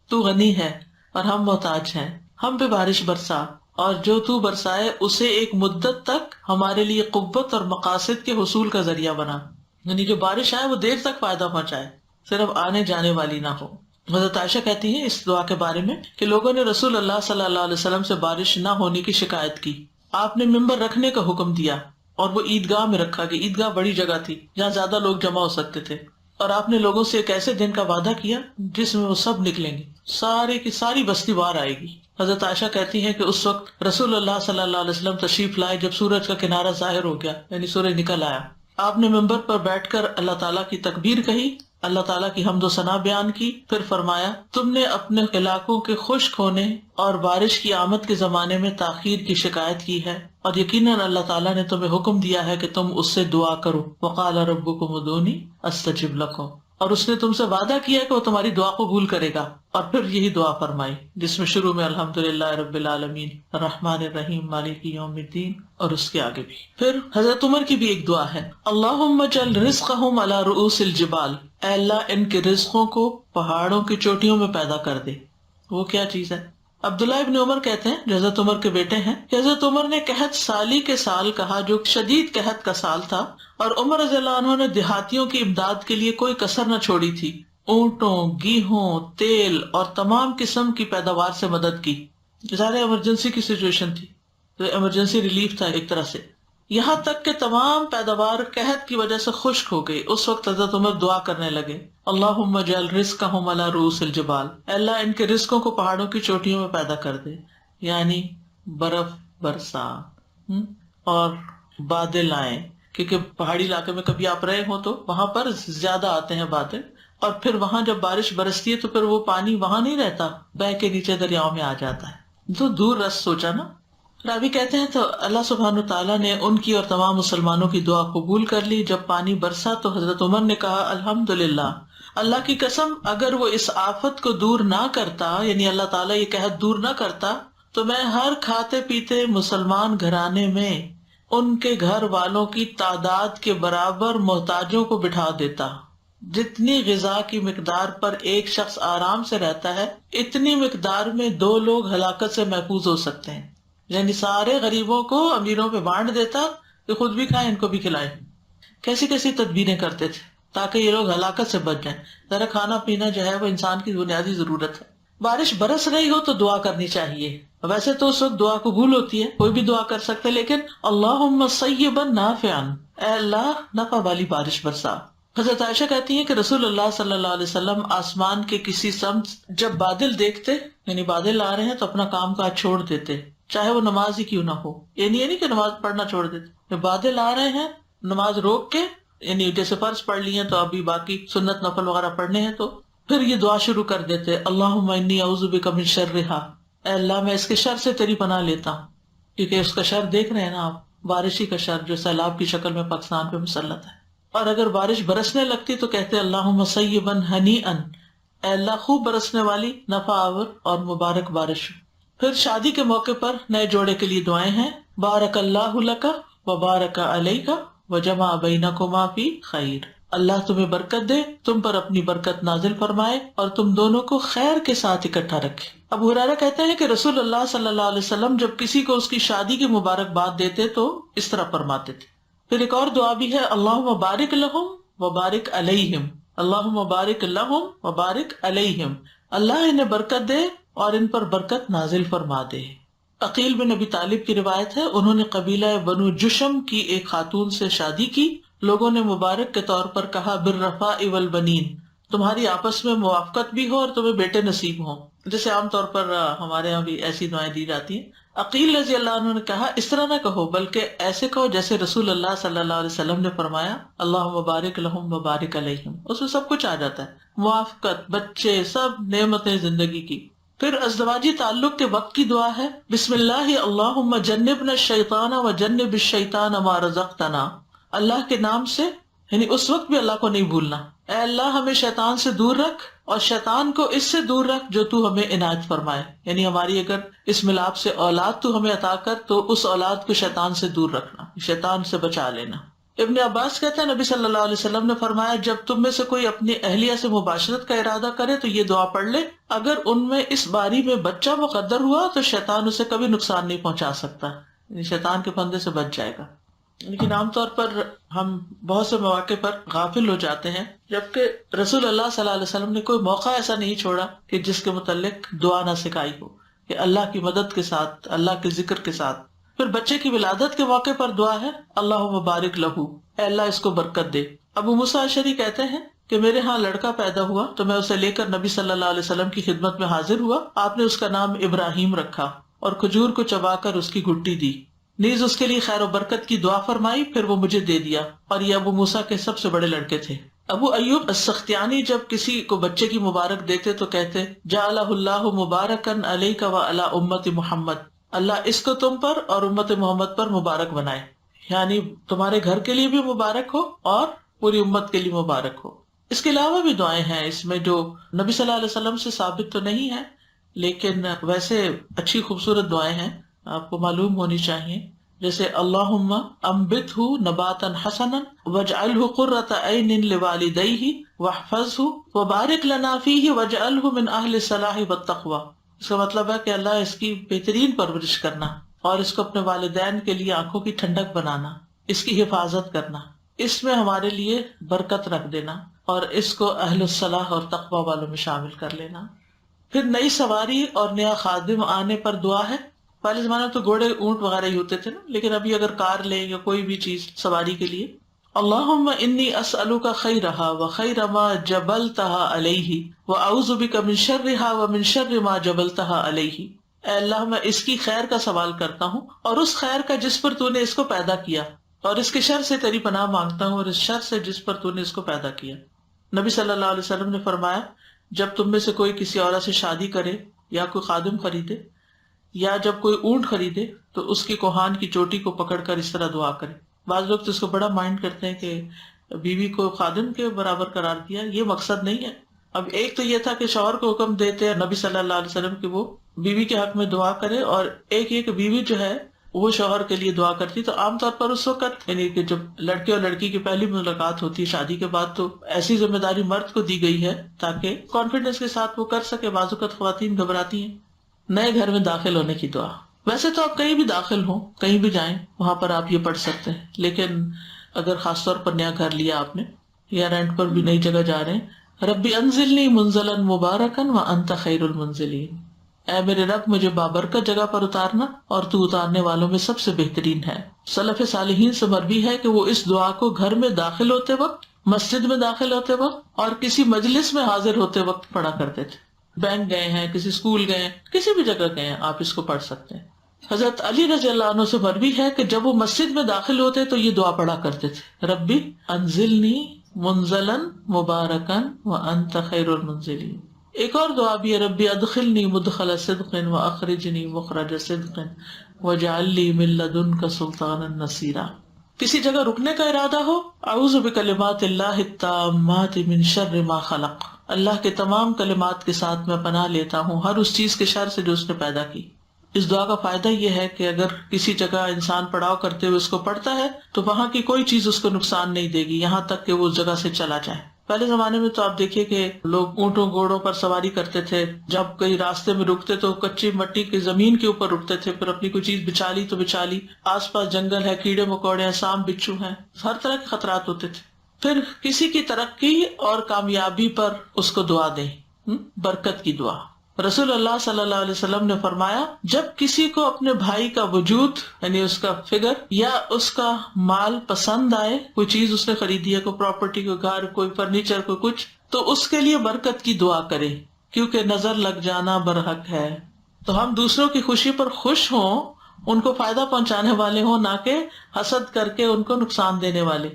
تو غنی ہے اور ہم محتاج ہیں. ہم پہ بارش برسا اور جو تو برسائے اسے ایک مدت تک ہمارے لیے قوت اور مقاصد کے حصول کا ذریعہ بنا. یعنی جو بارش آئے وہ دیر تک فائدہ پہنچائے، صرف آنے جانے والی نہ ہو. حضرت عائشہ کہتی ہیں اس دعا کے بارے میں کہ لوگوں نے رسول اللہ صلی اللہ علیہ وسلم سے بارش نہ ہونے کی شکایت کی. آپ نے ممبر رکھنے کا حکم دیا اور وہ عیدگاہ میں رکھا گیا. عیدگاہ بڑی جگہ تھی جہاں زیادہ لوگ جمع ہو سکتے تھے. اور آپ نے لوگوں سے ایک ایسے دن کا وعدہ کیا جس میں وہ سب نکلیں گے، سارے کی ساری بستی باہر آئے گی۔ حضرت عائشہ کہتی ہیں کہ اس وقت رسول اللہ صلی اللہ علیہ وسلم تشریف لائے جب سورج کا کنارہ ظاہر ہو گیا، یعنی سورج نکل آیا۔ آپ نے ممبر پر بیٹھ کر اللہ تعالیٰ کی تکبیر کہی، اللہ تعالیٰ کی حمد و ثنا بیان کی، پھر فرمایا تم نے اپنے علاقوں کے خشک ہونے اور بارش کی آمد کے زمانے میں تاخیر کی شکایت کی ہے، اور یقیناً اللہ تعالیٰ نے تمہیں حکم دیا ہے کہ تم اس سے دعا کرو۔ وقال ربکم ادعونی استجب لکم، اور اس نے تم سے وعدہ کیا کہ وہ تمہاری دعا قبول کرے گا، اور پھر یہی دعا فرمائی جس میں شروع میں الحمدللہ رب العالمین الرحمن الرحیم مالک یوم الدین، اور اس کے آگے بھی۔ پھر حضرت عمر کی بھی ایک دعا ہے، اللہم اجعل رزقہم علی رؤوس الجبال، اے اللہ ان کے رزقوں کو پہاڑوں کی چوٹیوں میں پیدا کر دے۔ وہ کیا چیز ہے؟ عبداللہ ابن عمر کہتے ہیں جو حضرت عمر کے بیٹے ہیں کہ حضرت عمر نے قحط سالی کے سال کہا جو شدید قحط کا سال تھا، اور عمر رضی اللہ عنہ نے دیہاتیوں کی امداد کے لیے کوئی کسر نہ چھوڑی تھی، اونٹوں، گیہوں، تیل اور تمام قسم کی پیداوار سے مدد کی۔ ظاہر ایمرجنسی کی سچویشن تھی تو ایمرجنسی ریلیف تھا ایک طرح سے، یہاں تک کہ تمام پیداوار قحط کی وجہ سے خشک ہو گئی۔ اس وقت حضرت عمر دعا کرنے لگے، اللہم اجعل رزقہم علی رؤوس الجبال، اے اللہ ان کے رزقوں کو پہاڑوں کی چوٹیوں میں پیدا کر دے، یعنی برف برسا اور بادل آئیں، کیونکہ پہاڑی علاقے میں کبھی آپ رہے ہوں تو وہاں پر زیادہ آتے ہیں بادل، اور پھر وہاں جب بارش برستی ہے تو پھر وہ پانی وہاں نہیں رہتا، بہہ کے نیچے دریاؤں میں آ جاتا ہے۔ تو دور رس سوچا نا۔ راوی کہتے ہیں تو اللہ سبحانہ تعالیٰ نے ان کی اور تمام مسلمانوں کی دعا قبول کر لی۔ جب پانی برسا تو حضرت عمر نے کہا الحمدللہ، اللہ کی قسم اگر وہ اس آفت کو دور نہ کرتا، یعنی اللہ تعالیٰ یہ قحط دور نہ کرتا، تو میں ہر کھاتے پیتے مسلمان گھرانے میں ان کے گھر والوں کی تعداد کے برابر محتاجوں کو بٹھا دیتا۔ جتنی غذا کی مقدار پر ایک شخص آرام سے رہتا ہے، اتنی مقدار میں 2 لوگ ہلاکت سے محفوظ ہو سکتے ہیں، یعنی سارے غریبوں کو امیروں پہ بانٹ دیتا کہ خود بھی کھائیں ان کو بھی کھلائیں۔ کیسی کیسی تدبیریں کرتے تھے تاکہ یہ لوگ ہلاکت سے بچ جائیں۔ ذرا کھانا پینا جو ہے وہ انسان کی بنیادی ضرورت ہے۔ بارش برس رہی ہو تو دعا کرنی چاہیے، ویسے تو اس وقت دعا قبول ہوتی ہے، کوئی بھی دعا کر سکتے، لیکن اللہم صیبا نافعا، اے اللہ نفع والی بارش برسا۔ حضرت عائشہ کہتی ہیں کہ رسول اللہ صلی اللہ علیہ وسلم آسمان کے کسی سمت جب بادل دیکھتے، یعنی بادل آ رہے ہیں، تو اپنا کام کاج چھوڑ دیتے، چاہے وہ نماز ہی کیوں نہ ہو۔ یہ نہیں کہ نماز پڑھنا چھوڑ دیتے، جب بادل آ رہے ہیں نماز روک کے، یعنی جیسے فرض پڑھ لی ہیں تو ابھی باقی سنت نفل وغیرہ پڑھنے ہیں تو پھر یہ دعا شروع کر دیتے، اللہم انی اعوذ بک من شرھا، اے اللہ میں اس کے شر سے تیری پناہ لیتا ہوں، کیونکہ اس کا شر دیکھ رہے ہیں نا آپ، بارشی کا شر جو سیلاب کی شکل میں پاکستان پہ مسلط ہے۔ اور اگر بارش برسنے لگتی تو کہتے اللہم صیبا ہنیئا، اے اللہ خوب برسنے والی نفع آور اور مبارک بارش۔ پھر شادی کے موقع پر نئے جوڑے کے لیے دعائیں ہیں، بارک اللہ لک و بارک علیک و جمع بینکما فی خیر، اللہ تمہیں برکت دے، تم پر اپنی برکت نازل فرمائے اور تم دونوں کو خیر کے ساتھ اکٹھا رکھے۔ ابو ہریرہ کہتے ہیں کہ رسول اللہ صلی اللہ علیہ وسلم جب کسی کو اس کی شادی کی مبارکباد دیتے تو اس طرح فرماتے تھے۔ پھر ایک اور دعا بھی ہے، اللہم بارک لہم و بارک علیہم، اللہم بارک لہم و بارک علیہم، اللہ انہیں برکت دے اور ان پر برکت نازل فرما دے۔ عقیل بن ابی طالب کی روایت ہے، انہوں نے قبیلہ بنو جشم کی ایک خاتون سے شادی کی، لوگوں نے مبارک کے طور پر کہا بالرفاء والبنین، تمہاری آپس میں موافقت بھی ہو اور تمہیں بیٹے نصیب ہوں، جیسے عام طور پر ہمارے یہاں بھی ایسی دعائیں دی جاتی ہیں۔ عقیل رضی اللہ عنہ نے کہا اس طرح نہ کہو بلکہ ایسے کہو جیسے رسول اللہ صلی اللہ علیہ وسلم نے فرمایا، اللہم بارک لہم و بارک علیہم، اس میں سب کچھ آ جاتا ہے، موافقت، بچے، سب نعمتیں زندگی کی۔ پھر ازدواجی تعلق کے وقت کی دعا ہے، بسم اللہ اللہم جنبنا الشیطان و جنب الشیطان ما رزقتنا، اللہ کے نام سے، یعنی اس وقت بھی اللہ کو نہیں بھولنا، اے اللہ ہمیں شیطان سے دور رکھ اور شیطان کو اس سے دور رکھ جو تو ہمیں عنایت فرمائے، یعنی ہماری اگر اس ملاپ سے اولاد تو ہمیں عطا کر تو اس اولاد کو شیطان سے دور رکھنا، شیطان سے بچا لینا۔ ابن عباس کہتے ہیں نبی صلی اللہ علیہ وسلم نے فرمایا جب تم میں سے کوئی اپنی اہلیہ سے مباشرت کا ارادہ کرے تو یہ دعا پڑھ لے، اگر ان میں اس باری میں بچہ مقدر ہوا تو شیطان اسے کبھی نقصان نہیں پہنچا سکتا، یعنی شیطان کے پھندے سے بچ جائے گا۔ لیکن عام طور پر ہم بہت سے مواقع پر غافل ہو جاتے ہیں، جبکہ رسول اللہ صلی اللہ علیہ وسلم نے کوئی موقع ایسا نہیں چھوڑا کہ جس کے متعلق دعا نہ سکھائی ہو، کہ اللہ کی مدد کے ساتھ، اللہ کے ذکر کے ساتھ۔ پھر بچے کی ولادت کے موقع پر دعا ہے، اللہم بارک لہو، اے اللہ اس کو برکت دے۔ ابو موسیٰ اشعری کہتے ہیں کہ میرے ہاں لڑکا پیدا ہوا تو میں اسے لے کر نبی صلی اللہ علیہ وسلم کی خدمت میں حاضر ہوا. آپ نے اس کا نام ابراہیم رکھا اور کھجور کو چبا کر اس کی گھٹی دی. نیز اس کے لیے خیر و برکت کی دعا فرمائی، پھر وہ مجھے دے دیا. اور یہ ابو موسیٰ کے سب سے بڑے لڑکے تھے. ابو ایوب السختیانی جب کسی کو بچے کی مبارک دیتے تو کہتے جعلہ اللہ مبارکن علیک و علی امت محمد، اللہ اس کو تم پر اور امت محمد پر مبارک بنائے، یعنی تمہارے گھر کے لیے بھی مبارک ہو اور پوری امت کے لیے مبارک ہو. اس کے علاوہ بھی دعائیں ہیں اس میں جو نبی صلی اللہ علیہ وسلم سے ثابت تو نہیں ہے، لیکن ویسے اچھی خوبصورت دعائیں ہیں، آپ کو معلوم ہونی چاہیے. جیسے اللہم انبتہ نباتا حسنا واجعلہ قرۃ عین لوالدیہ واحفظہ وبارک لنا فیہ واجعلہ من اہل الصلاح والتقوی. اس کا مطلب ہے کہ اللہ اس کی بہترین پرورش کرنا اور اس کو اپنے والدین کے لیے آنکھوں کی ٹھنڈک بنانا، اس کی حفاظت کرنا، اس میں ہمارے لیے برکت رکھ دینا اور اس کو اہل الصلاح اور تقوی والوں میں شامل کر لینا. پھر نئی سواری اور نیا خادم آنے پر دعا ہے. پہلے زمانے میں تو گھوڑے اونٹ وغیرہ ہی ہوتے تھے نا، لیکن ابھی اگر کار لیں یا کوئی بھی چیز سواری کے لیے، اللہم انی اسألک خیرہا وخیر ما جبلتہا علیہ واعوذ بک من شرہا ومن شر ما جبلتہا علیہ. اے اللہ میں اس کی خیر کا سوال کرتا ہوں اور اس خیر کا جس پر تو نے اس کو پیدا کیا، اور اس کے شر سے تیری پناہ مانگتا ہوں اور اس شر سے جس پر تو نے اس کو پیدا کیا. نبی صلی اللہ علیہ وسلم نے فرمایا جب تم میں سے کوئی کسی عورت سے شادی کرے یا کوئی خادم خریدے یا جب کوئی اونٹ خریدے تو اس کی کوہان کی چوٹی کو پکڑ کر اس طرح دعا کرے. بعض لوگ تو اس کو بڑا مائنڈ کرتے ہیں کہ بیوی کو خادم کے برابر قرار دیا، یہ مقصد نہیں ہے. اب ایک تو یہ تھا کہ شوہر کو حکم دیتے ہیں نبی صلی اللہ علیہ وسلم کہ وہ بیوی کے حق میں دعا کرے، اور ایک یہ کہ بیوی جو ہے وہ شوہر کے لیے دعا کرتی. تو عام طور پر اس وقت یعنی کہ جب لڑکے اور لڑکی کی پہلی ملاقات ہوتی ہے شادی کے بعد، تو ایسی ذمہ داری مرد کو دی گئی ہے تاکہ کانفیڈنس کے ساتھ وہ کر سکے. بعض اوقات خواتین گھبراتی ہیں. نئے گھر میں داخل ہونے کی دعا، ویسے تو آپ کہیں بھی داخل ہوں، کہیں بھی جائیں، وہاں پر آپ یہ پڑھ سکتے ہیں. لیکن اگر خاص طور پر نیا گھر لیا آپ نے یا رینٹ پر بھی نئی جگہ جا رہے ہیں، ربی انزلنی منزلا مبارکا وانت خیر المنزلین، اے میرے رب مجھے بابرکت جگہ پر اتارنا اور تو اتارنے والوں میں سب سے بہترین ہے. سلف صالحین سے مروی ہے کہ وہ اس دعا کو گھر میں داخل ہوتے وقت، مسجد میں داخل ہوتے وقت اور کسی مجلس میں حاضر ہوتے وقت پڑھا کرتے تھے. بینک گئے ہیں، کسی اسکول گئے ہیں، کسی بھی جگہ گئے ہیں، آپ اس کو پڑھ سکتے ہیں. حضرت علی رضی اللہ عنہ سے مروی ہے کہ جب وہ مسجد میں داخل ہوتے تو یہ دعا پڑھا کرتے تھے، ربی انزلنی منزلا مبارکا وانت خیر المنزلین. ایک اور دعا بھی ہے، ربی ادخلنی مدخل صدق واخرجنی مخرج صدق واجعل لی من لدنک سلطانا نصیرا. کسی جگہ رکنے کا ارادہ ہو، اعوذ بکلمات اللہ التامات من شر ما خلق، اللہ کے تمام کلمات کے ساتھ میں پناہ لیتا ہوں ہر اس چیز کے شر سے جو اس نے پیدا کی. اس دعا کا فائدہ یہ ہے کہ اگر کسی جگہ انسان پڑاؤ کرتے ہوئے اس کو پڑھتا ہے تو وہاں کی کوئی چیز اس کو نقصان نہیں دے گی یہاں تک کہ وہ اس جگہ سے چلا جائے. پہلے زمانے میں تو آپ دیکھیے کہ لوگ اونٹوں گھوڑوں پر سواری کرتے تھے، جب کہیں راستے میں رکتے تو کچی مٹی کی زمین کے اوپر رکتے تھے، پھر اپنی کوئی چیز بچا لی تو بچا لی. آس پاس جنگل ہے، کیڑے مکوڑے ہیں، سانپ بچھو ہیں، ہر طرح کے خطرات ہوتے تھے. پھر کسی کی ترقی اور کامیابی پر اس کو دعا دیں، برکت کی دعا. رسول اللہ صلی اللہ علیہ وسلم نے فرمایا جب کسی کو اپنے بھائی کا وجود یعنی اس کا فگر یا اس کا مال پسند آئے، کوئی چیز اس نے خریدی ہے، کوئی پراپرٹی، کوئی گھر، کوئی فرنیچر، کوئی کچھ، تو اس کے لیے برکت کی دعا کرے، کیونکہ نظر لگ جانا برحق ہے. تو ہم دوسروں کی خوشی پر خوش ہوں، ان کو فائدہ پہنچانے والے ہوں، نہ کہ حسد کر کے ان کو نقصان دینے والے.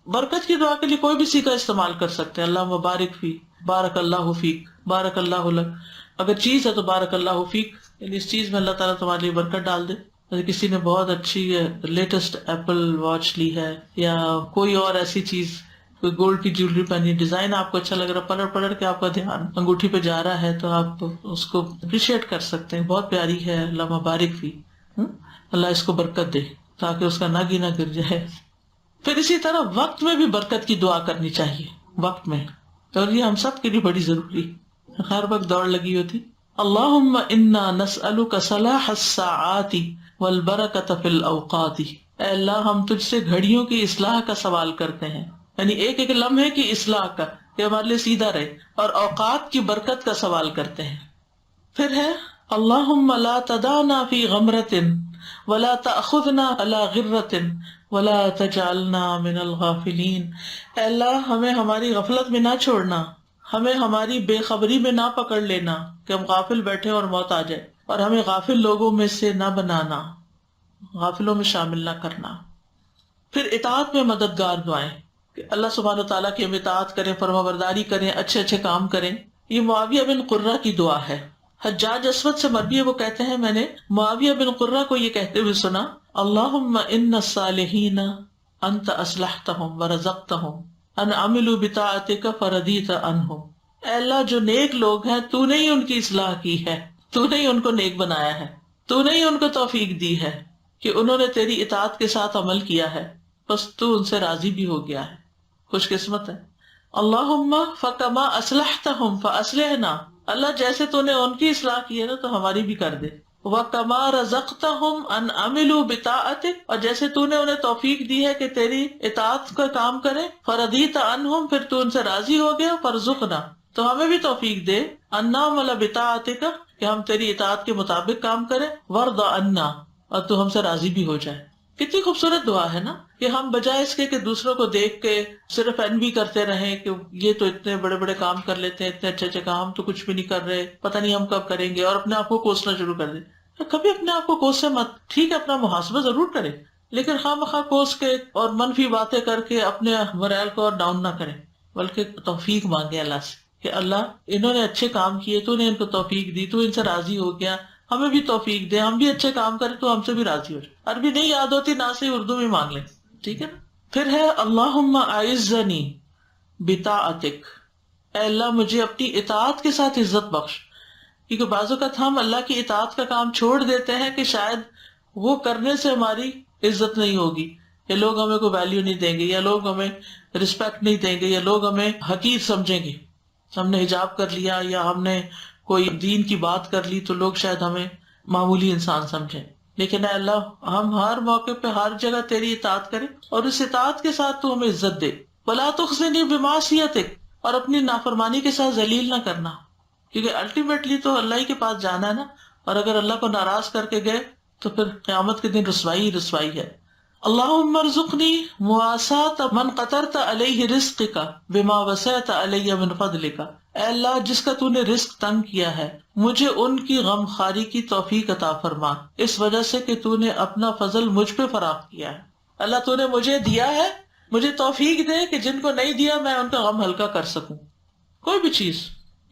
برکت کی دعا کے لیے کوئی بھی سیکھا استعمال کر سکتے ہیں. اللہ مبارک فی، بارک اللہ فیک، بارک اللہ لک. اگر چیز ہے تو بارک اللہ فیک، یعنی اس چیز میں اللہ تعالیٰ تمہارے لیے برکت ڈال دے. جیسے کسی نے بہت اچھی لیٹسٹ ایپل واچ لی ہے یا کوئی اور ایسی چیز، کوئی گولڈ کی جیولری پہنی، ڈیزائن آپ کو اچھا لگ رہا ہے، پلٹ کے آپ کا دھیان انگوٹھی پہ جا رہا ہے، تو آپ اس کو اپریشیٹ کر سکتے ہیں، بہت پیاری ہے، اللہ مبارک فی، اللہ اس کو برکت دے تاکہ اس کا ناگی نہ گر جائے. پھر اسی طرح وقت میں بھی برکت کی دعا کرنی چاہیے، وقت میں، اور یہ ہم سب کے لیے بڑی ضروری. ہر وقت دوڑ لگی ہوتی. اللہم انا نسألک صلاح الساعات والبرکۃ فی الاوقات، اے اللہ ہم تجھ سے گھڑیوں کی اصلاح کا سوال کرتے ہیں، یعنی ایک ایک لمحے کی اصلاح کا، کہ ہمارے لیے سیدھا رہے، اور اوقات کی برکت کا سوال کرتے ہیں. پھر ہے اللہم لا تدعنا فی غمرۃ ولا تأخذنا على غرة ولا تجعلنا من الغافلین، اے اللہ ہمیں ہماری غفلت میں نہ چھوڑنا، ہمیں ہماری بے خبری میں نہ پکڑ لینا کہ ہم غافل بیٹھے اور موت آ جائے، اور ہمیں غافل لوگوں میں سے نہ بنانا، غافلوں میں شامل نہ کرنا۔ پھر اطاعت میں مددگار دعائیں کہ اللہ سبحانہ وتعالیٰ کی ہم اطاعت کریں، فرمانبرداری کریں، اچھے اچھے کام کریں۔ یہ معاویہ بن قرہ کی دعا ہے، حجاج اسود سے مروی ہے، وہ کہتے ہیں میں نے معاویہ بن قرہ کو یہ کہتے ہوئے سنا، اللہم ان الصالحین انت اصلحتہم ورزقتہم ان عملوا بطاعتک فرضیت عنہم، اے اللہ جو نیک لوگ ہیں تو نے ہی ان کی اصلاح کی ہے، تو نے ہی ان کو نیک بنایا ہے، تو نے ہی ان کو توفیق دی ہے کہ انہوں نے تیری اطاعت کے ساتھ عمل کیا ہے، بس تو ان سے راضی بھی ہو گیا ہے، خوش قسمت ہے۔ اللہم فکما اصلحتہم فاصلحنا، اللہ جیسے تو نے ان کی اصلاح کی ہے نا تو ہماری بھی کر دے۔ وَكَمَا رَزَقْتَهُمْ أَنْ عَمِلُوا بِطَاعَتِكَ، اور جیسے تو نے انہیں توفیق دی ہے کہ تیری اطاعت کا کام کریں، فَرَضِيتَ عَنْهُمْ، پھر تو ان سے راضی ہو گیا، فَارْزُقْنَا، تو ہمیں بھی توفیق دے، أَن نَعْمَلَ بِطَاعَتِكَ، کہ ہم تیری اطاعت کے مطابق کام کریں، وَارْضَ عَنَّا، اور تو ہم سے راضی بھی ہو جائے۔ کتنی خوبصورت دعا ہے نا، کہ ہم بجائے اس کے کہ دوسروں کو دیکھ کے صرف انوی کرتے رہیں کہ یہ تو اتنے بڑے بڑے کام کر لیتے ہیں، اتنے اچھے اچھے کام، تو کچھ بھی نہیں کر رہے، پتہ نہیں ہم کب کریں گے، اور اپنے آپ کو کوسنا شروع کر دیں۔ کبھی اپنے آپ کو کوسے مت، ٹھیک ہے اپنا محاسبہ ضرور کریں، لیکن خواہ مخواہ کوس کے اور منفی باتیں کر کے اپنے مرائل کو اور ڈاؤن نہ کریں، بلکہ توفیق مانگے اللہ سے کہ اللہ انہوں نے اچھے کام کیے، تو نے ان کو توفیق دی، تو ان سے راضی ہو گیا، ہمیں بھی توفیق دے، ہم بھی اچھے کام کریں تو ہم سے بھی راضی ہو جائے۔ عربی نہیں یاد ہوتی نہ سے اردو میں مانگ لیں، ٹھیک ہے نا۔ پھر ہے اللہم اعزنی بطاعتک، اے اللہ مجھے اپنی اطاعت کے ساتھ عزت بخش، کیونکہ بعض اوقات ہم اللہ کی اطاعت کا کام چھوڑ دیتے ہیں کہ شاید وہ کرنے سے ہماری عزت نہیں ہوگی، یا لوگ ہمیں کوئی ویلیو نہیں دیں گے، یا لوگ ہمیں رسپیکٹ نہیں دیں گے، یا لوگ ہمیں حقیر سمجھیں گے۔ ہم نے حجاب کر لیا یا ہم نے کوئی دین کی بات کر لی تو لوگ شاید ہمیں معمولی انسان سمجھیں، لیکن اے اللہ ہم ہر موقع پہ ہر جگہ تیری اطاعت کریں، اور اس اطاعت کے ساتھ تو ہمیں عزت دے۔ وَلَا تُخْزِنِي بِمَعْصِيَتِكَ، اور اپنی نافرمانی کے ساتھ ذلیل نہ کرنا، کیونکہ الٹیمیٹلی تو اللہ ہی کے پاس جانا ہے نا، اور اگر اللہ کو ناراض کر کے گئے تو پھر قیامت کے دن رسوائی ہی رسوائی ہے۔ اللہم ارزقنی مواساۃ من قطرت علیہ رزقک بما وسعت علی من فضلک، اے اللہ جس کا تو نے رزق تنگ کیا ہے مجھے ان کی غم خواری کی توفیق عطا فرما، اس وجہ سے کہ تو نے اپنا فضل مجھ پہ فراخ کیا ہے۔ اللہ تو نے مجھے دیا ہے، مجھے توفیق دے کہ جن کو نہیں دیا میں ان کا غم ہلکا کر سکوں۔ کوئی بھی چیز،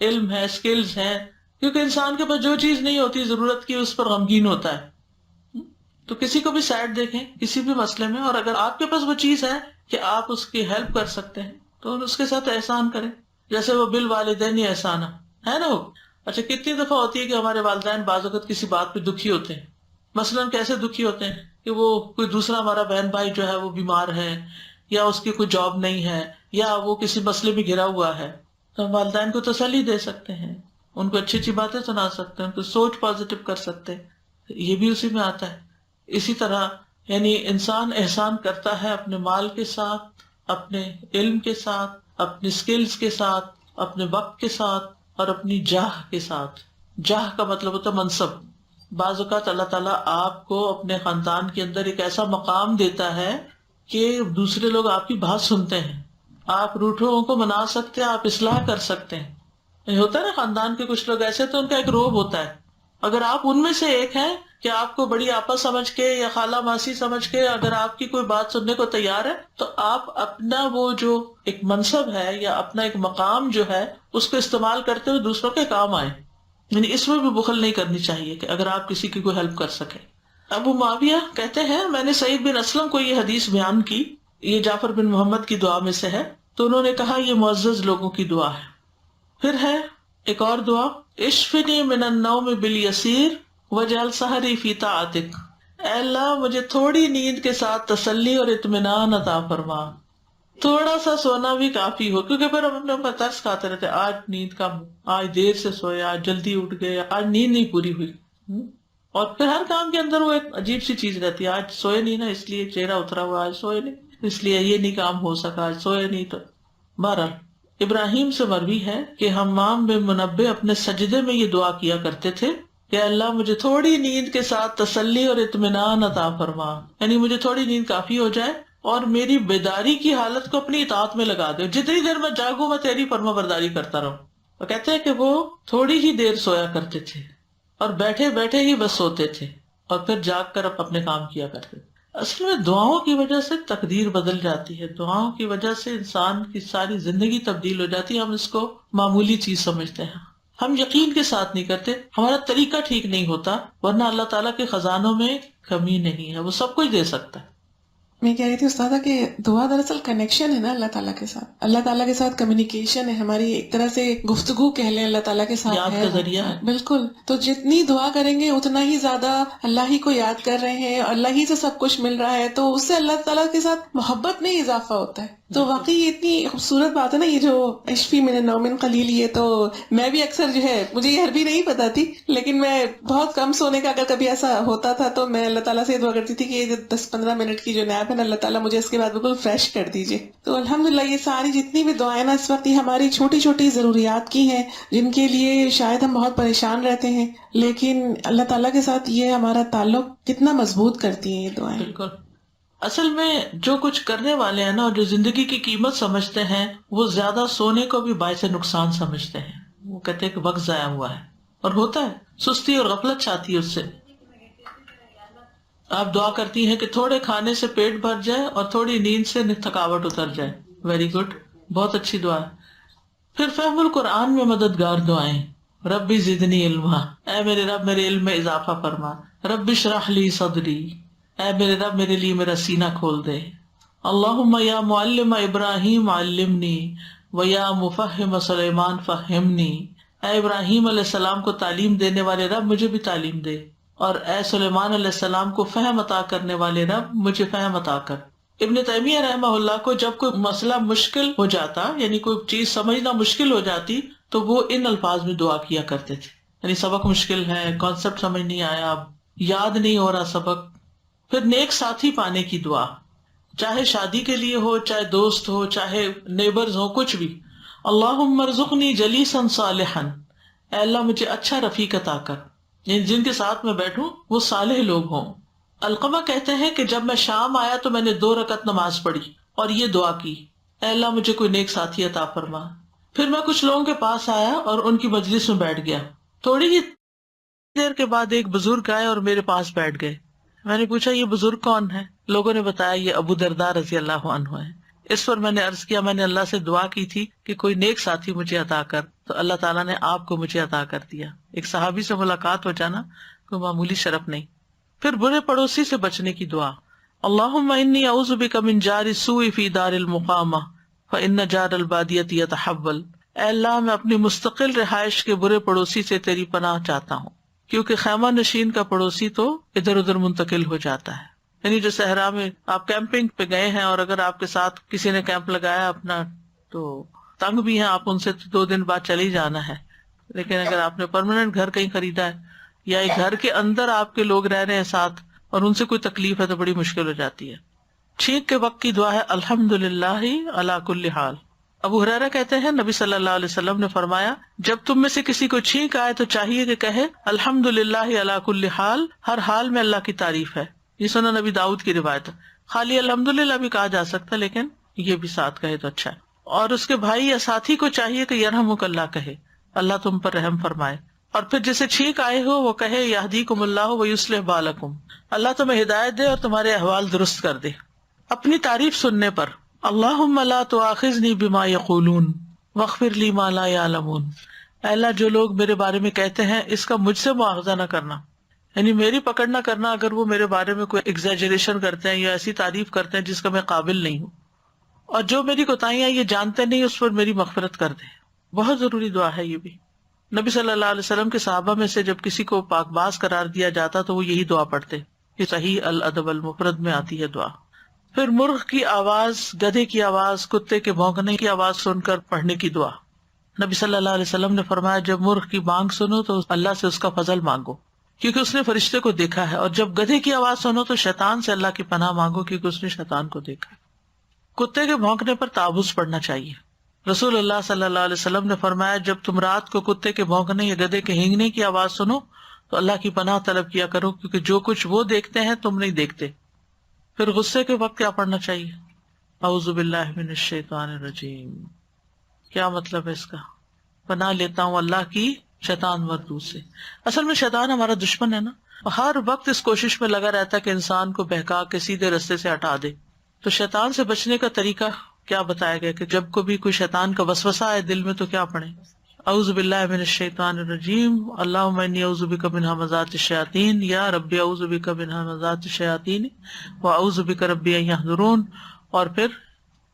علم ہے، سکلز ہیں، کیونکہ انسان کے پاس جو چیز نہیں ہوتی ضرورت کی اس پر غمگین ہوتا ہے۔ تو کسی کو بھی سائڈ دیکھیں کسی بھی مسئلے میں، اور اگر آپ کے پاس وہ چیز ہے کہ آپ اس کی ہیلپ کر سکتے ہیں تو اس کے ساتھ احسان کریں، جیسے وہ بالوالدین احسانہ ہے نا۔ وہ اچھا کتنی دفعہ ہوتی ہے کہ ہمارے والدین بعض اوقات کسی بات پہ دکھی ہوتے ہیں، مثلاً کیسے دکھی ہوتے ہیں کہ وہ کوئی دوسرا ہمارا بہن بھائی جو ہے وہ بیمار ہے، یا اس کی کوئی جاب نہیں ہے، یا وہ کسی مسئلے میں گھرا ہوا ہے، تو ہم والدین کو تسلی دے سکتے ہیں، ان کو اچھی اچھی باتیں سنا سکتے ہیں، ان کو سوچ پازیٹو کر سکتے ہیں، یہ بھی اسی میں آتا ہے۔ اسی طرح یعنی انسان احسان کرتا ہے اپنے مال کے ساتھ، اپنے علم کے ساتھ، اپنے سکلز کے ساتھ، اپنے وقت کے ساتھ، اور اپنی جاہ کے ساتھ۔ جاہ کا مطلب ہوتا ہے منصب۔ بعض اوقات اللہ تعالیٰ آپ کو اپنے خاندان کے اندر ایک ایسا مقام دیتا ہے کہ دوسرے لوگ آپ کی بات سنتے ہیں، آپ روٹھوں کو منا سکتے ہیں، آپ اصلاح کر سکتے ہیں۔ یہ ہوتا ہے نا خاندان کے کچھ لوگ ایسے تو ان کا ایک روب ہوتا ہے، اگر آپ ان میں سے ایک ہیں کہ آپ کو بڑی آپا سمجھ کے یا خالہ ماسی سمجھ کے اگر آپ کی کوئی بات سننے کو تیار ہے تو آپ اپنا وہ جو ایک منصب ہے یا اپنا ایک مقام جو ہے اس کو استعمال کرتے ہوئے دوسروں کے کام آئیں، یعنی اس میں بھی بخل نہیں کرنی چاہیے کہ اگر آپ کسی کی کوئی ہیلپ کر سکیں۔ ابو معاویہ کہتے ہیں میں نے سعید بن اسلم کو یہ حدیث بیان کی، یہ جعفر بن محمد کی دعا میں سے ہے، تو انہوں نے کہا یہ معزز لوگوں کی دعا ہے۔ پھر ہے ایک اور دعا، اشفنی من النوم بالیسیر وجعل سحری فی طاعتک، اے اللہ مجھے تھوڑی نیند کے ساتھ تسلی اور اطمینان عطا فرما۔ تھوڑا سا سونا بھی کافی ہو، کیونکہ پھر ہم اپنے اوپر ترس کھاتے رہتے، آج نیند کم، آج دیر سے سویا، آج جلدی اٹھ گئے، آج نیند نہیں پوری ہوئی، اور پھر ہر کام کے اندر وہ ایک عجیب سی چیز رہتی ہے، آج سوئے نہیں نا اس لیے چہرہ اترا ہوا، آج سوئے نہیں اس لیے یہ نہیں کام ہو سکا، آج سوئے نہیں تو۔ بہرحال ابراہیم سے مروی ہے کہ حمام بن منبہ اپنے سجدے میں یہ دعا کیا کرتے تھے، کہ اللہ مجھے تھوڑی نیند کے ساتھ تسلی اور اطمینان عطا فرما، یعنی مجھے تھوڑی نیند کافی ہو جائے اور میری بیداری کی حالت کو اپنی اطاعت میں لگا دے، جتنی دیر میں جاگوں میں تیری فرما برداری کرتا رہوں۔ وہ کہتے ہیں کہ وہ تھوڑی ہی دیر سویا کرتے تھے اور بیٹھے بیٹھے ہی بس سوتے تھے اور پھر جاگ کر اپنے کام کیا کرتے تھے۔ اصل میں دعاؤں کی وجہ سے تقدیر بدل جاتی ہے، دعاؤں کی وجہ سے انسان کی ساری زندگی تبدیل ہو جاتی ہے۔ ہم اس کو معمولی چیز سمجھتے ہیں، ہم یقین کے ساتھ نہیں کرتے، ہمارا طریقہ ٹھیک نہیں ہوتا، ورنہ اللہ تعالیٰ کے خزانوں میں کمی نہیں ہے، وہ سب کچھ دے سکتا ہے۔ میں کہہ رہی تھی استاذہ کہ دعا دراصل کنیکشن ہے نا اللہ تعالیٰ کے ساتھ، اللہ تعالیٰ کے ساتھ کمیونیکیشن ہے، ہماری ایک طرح سے گفتگو کہہ لیں اللہ تعالیٰ کے ساتھ یاد ہے، کا ذریعہ ہے۔ بالکل۔ تو جتنی دعا کریں گے اتنا ہی زیادہ اللہ ہی کو یاد کر رہے ہیں، اللہ ہی سے سب کچھ مل رہا ہے، تو اس سے اللہ تعالیٰ کے ساتھ محبت میں اضافہ ہوتا ہے۔ تو واقعی یہ اتنی خوبصورت بات ہے نا، یہ جو اشفی من النوم قلیل، یہ تو میں بھی اکثر جو ہے، مجھے یہ عربی نہیں پتا تھی، لیکن میں بہت کم سونے کا اگر کبھی ایسا ہوتا تھا تو میں اللہ تعالیٰ سے دعا کرتی تھی کہ یہ 10-15 منٹ کی جو نیپ ہے نا، اللہ تعالیٰ مجھے اس کے بعد بالکل فریش کر دیجیے۔ تو الحمدللہ یہ ساری جتنی بھی دعائیں نا اس وقت یہ ہماری چھوٹی چھوٹی ضروریات کی ہیں، جن کے لیے شاید ہم بہت پریشان رہتے ہیں، لیکن اللہ تعالیٰ کے ساتھ یہ ہمارا تعلق کتنا مضبوط کرتی ہیں یہ دعائیں۔ بالکل، اصل میں جو کچھ کرنے والے ہیں نا اور جو زندگی کی قیمت سمجھتے ہیں، وہ زیادہ سونے کو بھی باعث نقصان سمجھتے ہیں۔ وہ کہتے ہیں کہ وقت ضائع ہوا ہے، اور ہوتا ہے، سستی اور غفلت چاہتی ہے اس سے۔ آپ دعا کرتی ہیں کہ تھوڑے کھانے سے پیٹ بھر جائے اور تھوڑی نیند سے تھکاوٹ اتر جائے۔ ویری گڈ، بہت اچھی دعا ہے۔ پھر فہم القرآن میں مددگار دعائیں، ربی زدنی علما، اے میرے رب میرے علم میں اضافہ فرما، رب اشرح لی صدری، اے میرے رب میرے لیے میرا سینہ کھول دے، اللہم یا معلم ابراہیم علمنی و یا مفہم سلیمان فہمنی، اے ابراہیم علیہ السلام کو تعلیم دینے والے رب مجھے بھی تعلیم دے، اور اے سلیمان علیہ السلام کو فہم عطا کرنے والے رب مجھے فہم عطا کر۔ ابن تیمیہ رحمہ اللہ کو جب کوئی مسئلہ مشکل ہو جاتا، یعنی کوئی چیز سمجھنا مشکل ہو جاتی، تو وہ ان الفاظ میں دعا کیا کرتے تھے، یعنی سبق مشکل ہے، کانسیپٹ سمجھ نہیں آیا، یاد نہیں ہو رہا سبق۔ پھر نیک ساتھی پانے کی دعا، چاہے شادی کے لیے ہو، چاہے دوست ہو، چاہے نیبرز ہو، کچھ بھی۔ اللہم ارزقنی جلیسا صالحا، اے اللہ مجھے اچھا رفیق عطا کر، یعنی جن کے ساتھ میں بیٹھوں وہ صالح لوگ ہوں۔ علقمہ کہتے ہیں کہ جب میں شام آیا تو میں نے 2 رکعت نماز پڑھی اور یہ دعا کی، اے اللہ مجھے کوئی نیک ساتھی عطا فرما۔ پھر میں کچھ لوگوں کے پاس آیا اور ان کی مجلس میں بیٹھ گیا، تھوڑی ہی دیر کے بعد ایک بزرگ آئے اور میرے پاس بیٹھ گئے۔ میں نے پوچھا یہ بزرگ کون ہے؟ لوگوں نے بتایا یہ ابو درداء رضی اللہ عنہ ہے۔ اس پر میں نے عرض کیا میں نے اللہ سے دعا کی تھی کہ کوئی نیک ساتھی مجھے عطا کر، تو اللہ تعالیٰ نے آپ کو مجھے عطا کر دیا۔ ایک صحابی سے ملاقات ہو جانا کوئی معمولی شرف نہیں۔ پھر برے پڑوسی سے بچنے کی دعا، اللہم انی اعوذ بک من جار السوء فی دار المقامہ فإن جار البادیۃ یتحول، اے اللہ میں اپنی مستقل رہائش کے برے پڑوسی سے تیری پناہ چاہتا ہوں، کیونکہ خیمہ نشین کا پڑوسی تو ادھر ادھر منتقل ہو جاتا ہے۔ یعنی جو صحرا میں آپ کیمپنگ پہ گئے ہیں اور اگر آپ کے ساتھ کسی نے کیمپ لگایا اپنا، تو تنگ بھی ہیں آپ ان سے، 2 دن بعد چلے ہی جانا ہے۔ لیکن اگر آپ نے پرماننٹ گھر کہیں خریدا ہے یا ایک گھر کے اندر آپ کے لوگ رہ رہے ہیں ساتھ اور ان سے کوئی تکلیف ہے تو بڑی مشکل ہو جاتی ہے۔ چھینک کے وقت کی دعا ہے الحمدللہ علی کل حال۔ ابو ہریرہ کہتے ہیں نبی صلی اللہ علیہ وسلم نے فرمایا جب تم میں سے کسی کو چھینک آئے تو چاہیے کہ کہے الحمدللہ علی کل حال، ہر حال میں اللہ کی تعریف ہے۔ یہ سنن نبی داؤد کی روایت ہے۔ خالی الحمدللہ بھی کہا جا سکتا ہے لیکن یہ بھی ساتھ کہے تو اچھا ہے۔ اور اس کے بھائی یا ساتھی کو چاہیے کہ یرحمک اللہ کہے، اللہ تم پر رحم فرمائے۔ اور پھر جسے چھینک آئے ہو وہ کہے یہدیکم اللہ ویصلح بالکم، اللہ تمہیں ہدایت دے اور تمہارے احوال درست کر دے۔ اپنی تعریف سننے پر اللہم لا تؤاخذنی بما یقولون واغفر لی ما لا یعلمون، اے اللہ جو لوگ میرے بارے میں کہتے ہیں اس کا مجھ سے مواخذہ نہ کرنا، یعنی میری پکڑ نہ کرنا اگر وہ میرے بارے میں کوئی ایگزیجریشن کرتے ہیں یا ایسی تعریف کرتے ہیں جس کا میں قابل نہیں ہوں، اور جو میری کوتاہیاں یہ جانتے نہیں اس پر میری مغفرت کر دے۔ بہت ضروری دعا ہے یہ بھی۔ نبی صلی اللہ علیہ وسلم کے صحابہ میں سے جب کسی کو پاک باز قرار دیا جاتا تو وہ یہی دعا پڑھتے، یہ صحیح الادب المفرد میں آتی ہے دعا۔ پھر مرغ کی آواز، گدھے کی آواز، کتے کے بھونکنے کی آواز سن کر پڑھنے کی دعا۔ نبی صلی اللہ علیہ وسلم نے فرمایا جب مرغ کی بانگ سنو تو اللہ سے اس کا فضل مانگو کیونکہ اس نے فرشتے کو دیکھا ہے، اور جب گدھے کی آواز سنو تو شیطان سے اللہ کی پناہ مانگو کیونکہ اس نے شیطان کو دیکھا ہے۔ کتے کے بھونکنے پر تعوذ پڑھنا چاہیے۔ رسول اللہ صلی اللہ علیہ وسلم نے فرمایا جب تم رات کو کتے کے بھونکنے یا گدھے کے ہینگنے کی آواز سنو تو اللہ کی پناہ طلب کیا کرو، کیونکہ جو کچھ وہ دیکھتے ہیں تم نہیں دیکھتے. پھر غصے کے وقت کیا پڑھنا چاہیے؟ اعوذ باللہ من الشیطان الرجیم. کیا مطلب ہے اس کا؟ پناہ لیتا ہوں اللہ کی شیطان مردود سے. اصل میں شیطان ہمارا دشمن ہے نا، ہر وقت اس کوشش میں لگا رہتا ہے کہ انسان کو بہکا کے سیدھے رستے سے ہٹا دے. تو شیطان سے بچنے کا طریقہ کیا بتایا گیا کہ جب کبھی کوئی شیطان کا وسوسہ آئے دل میں تو کیا پڑھیں؟ اعوذ باللہ من الشیطان الرجیم، اللہم انی اعوذ بک من ہمزات الشیاطین، یا ربی اعوذ بک من ہمزات الشیاطین واعوذ بک ربی ان یحضرون. اور پھر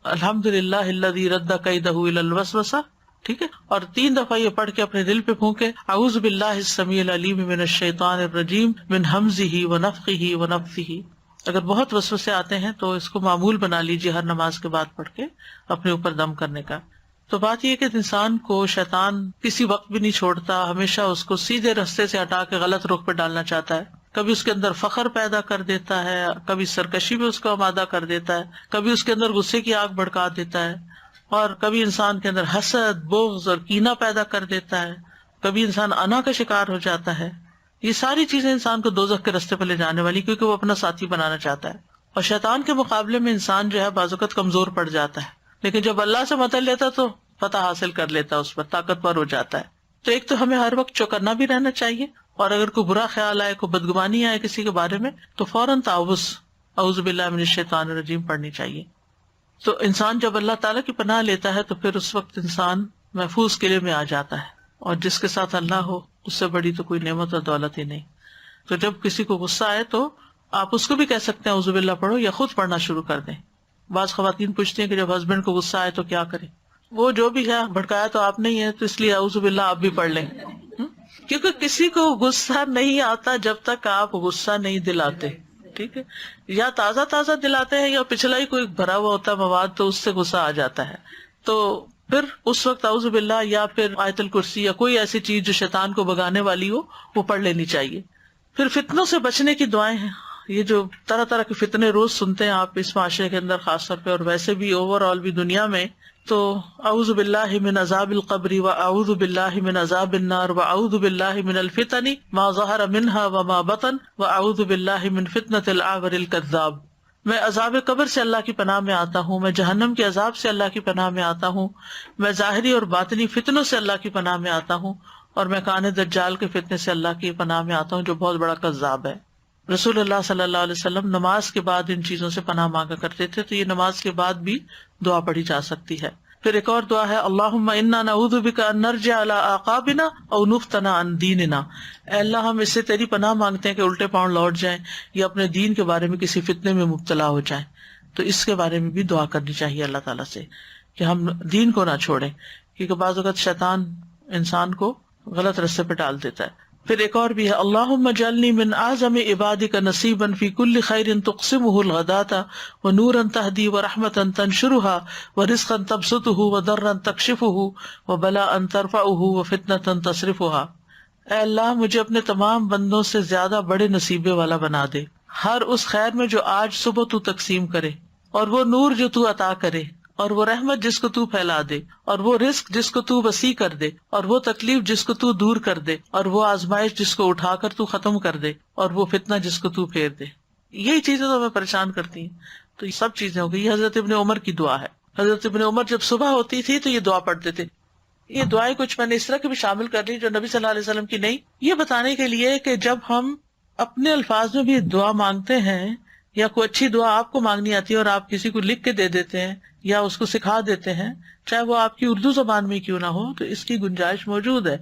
الحمدللہ الذی رد کیدہ الی الوسوسہ. ٹھیک ہے، اور 3 دفعہ یہ پڑھ کے اپنے دل پہ پھونکے اعوذ باللہ السمیع العلیم من الشیطان الرجیم من ہمزہ ونفخہ ونفثہ. اگر بہت وسوسے آتے ہیں تو اس کو معمول بنا لیجیے ہر نماز کے بعد پڑھ کے اپنے اوپر دم کرنے کا. تو بات یہ کہ انسان کو شیطان کسی وقت بھی نہیں چھوڑتا، ہمیشہ اس کو سیدھے راستے سے ہٹا کے غلط رخ پہ ڈالنا چاہتا ہے. کبھی اس کے اندر فخر پیدا کر دیتا ہے، کبھی سرکشی میں اس کو آمادہ کر دیتا ہے، کبھی اس کے اندر غصے کی آگ بھڑکا دیتا ہے، اور کبھی انسان کے اندر حسد، بغض اور کینہ پیدا کر دیتا ہے، کبھی انسان انا کا شکار ہو جاتا ہے. یہ ساری چیزیں انسان کو دوزخ کے راستے پہ لے جانے والی، کیونکہ وہ اپنا ساتھی بنانا چاہتا ہے. اور شیطان کے مقابلے میں انسان جو ہے بعض اوقات کمزور پڑ جاتا ہے، لیکن جب اللہ سے مدد لیتا تو فتح حاصل کر لیتا ہے، اس پر طاقتور ہو جاتا ہے. تو ایک تو ہمیں ہر وقت چوکنا بھی رہنا چاہیے، اور اگر کوئی برا خیال آئے، کوئی بدگمانی آئے کسی کے بارے میں، تو فوراً تعوذ اعوذ باللہ من الشیطان الرجیم پڑھنی چاہیے. تو انسان جب اللہ تعالیٰ کی پناہ لیتا ہے تو پھر اس وقت انسان محفوظ قلعے میں آ جاتا ہے، اور جس کے ساتھ اللہ ہو اس سے بڑی تو کوئی نعمت اور دولت ہی نہیں. تو جب کسی کو غصہ آئے تو آپ اس کو بھی کہہ سکتے ہیں اعوذ باللہ پڑھو، یا خود پڑھنا شروع کر دیں. بعض خواتین پوچھتی ہیں کہ جب ہسبینڈ کو غصہ آئے تو کیا کریں. وہ جو بھی ہے بھڑکایا تو آپ نہیں ہے، تو اس لیے اعوذ باللہ آپ بھی پڑھ لیں. کیونکہ کسی کو غصہ نہیں آتا جب تک آپ غصہ نہیں دلاتے. ٹھیک ہے، یا تازہ تازہ دلاتے ہیں یا پچھلا ہی کوئی بھرا ہوا ہوتا ہے مواد تو اس سے غصہ آ جاتا ہے. تو پھر اس وقت اعوذ باللہ یا پھر آیت الکرسی یا کوئی ایسی چیز جو شیطان کو بھگانے والی ہو وہ پڑھ لینی چاہیے. پھر فتنوں سے بچنے کی دعائیں ہیں. یہ جو طرح طرح کے فتنے روز سنتے ہیں آپ اس معاشرے کے اندر خاص طور پہ، اور ویسے بھی اوور آل بھی دنیا میں، تو اعوذ باللہ من عذاب القبر واعوذ باللہ من عذاب النار واعوذ باللہ من الفتن ما ظہر منها وما بطن واعوذ باللہ من فتنة الاعور الکذاب. میں عذاب قبر سے اللہ کی پناہ میں آتا ہوں، میں جہنم کے عذاب سے اللہ کی پناہ میں آتا ہوں، میں ظاہری اور باطنی فتنوں سے اللہ کی پناہ میں آتا ہوں، اور میں کان دجال کے فتنے سے اللہ کی پناہ میں آتا ہوں جو بہت بڑا کذاب ہے. رسول اللہ صلی اللہ علیہ وسلم نماز کے بعد ان چیزوں سے پناہ مانگا کرتے تھے، تو یہ نماز کے بعد بھی دعا پڑھی جا سکتی ہے. پھر ایک اور دعا ہے اللہم انا نعوذ بک ان نرجع علی اعقابنا او نفتن عن دیننا. اے اللہ ہم اس سے تیری پناہ مانگتے ہیں کہ الٹے پاؤں لوٹ جائیں یا اپنے دین کے بارے میں کسی فتنے میں مبتلا ہو جائیں. تو اس کے بارے میں بھی دعا کرنی چاہیے اللہ تعالیٰ سے کہ ہم دین کو نہ چھوڑیں، کیونکہ بعض اوقات شیطان انسان کو غلط رستے پہ ڈال دیتا ہے. پھر ایک اور بھی ہے اللہم اجعلنی من اعظم عبادک نصیبا فی کل خیر تقسمہ الغداۃ ونورا تہدی ورحمتا تنشرها ورزقا تبسطہ وضرا تکشفہ وبلاء ترفعہ وفتنة تصرفها. اے اللہ مجھے اپنے تمام بندوں سے زیادہ بڑے نصیبے والا بنا دے، ہر اس خیر میں جو آج صبح تو تقسیم کرے، اور وہ نور جو تو عطا کرے، اور وہ رحمت جس کو تو پھیلا دے، اور وہ رزق جس کو تو وسیع کر دے، اور وہ تکلیف جس کو تو دور کر دے، اور وہ آزمائش جس کو اٹھا کر تو ختم کر دے، اور وہ فتنہ جس کو تو پھیر دے. یہی چیزیں تو ہمیں پریشان کرتی ہیں. تو یہ سب چیزیں ہو گئی. یہ حضرت ابن عمر کی دعا ہے. حضرت ابن عمر جب صبح ہوتی تھی تو یہ دعا پڑھتے تھے. یہ دعائیں کچھ میں نے اس طرح کی بھی شامل کر لی جو نبی صلی اللہ علیہ وسلم کی نہیں، یہ بتانے کے لیے کہ جب ہم اپنے الفاظ میں بھی دعا مانگتے ہیں، یا کوئی اچھی دعا آپ کو مانگنی آتی ہے اور آپ کسی کو لکھ کے دے دیتے ہیں یا اس کو سکھا دیتے ہیں، چاہے وہ آپ کی اردو زبان میں کیوں نہ ہو، تو اس کی گنجائش موجود ہے.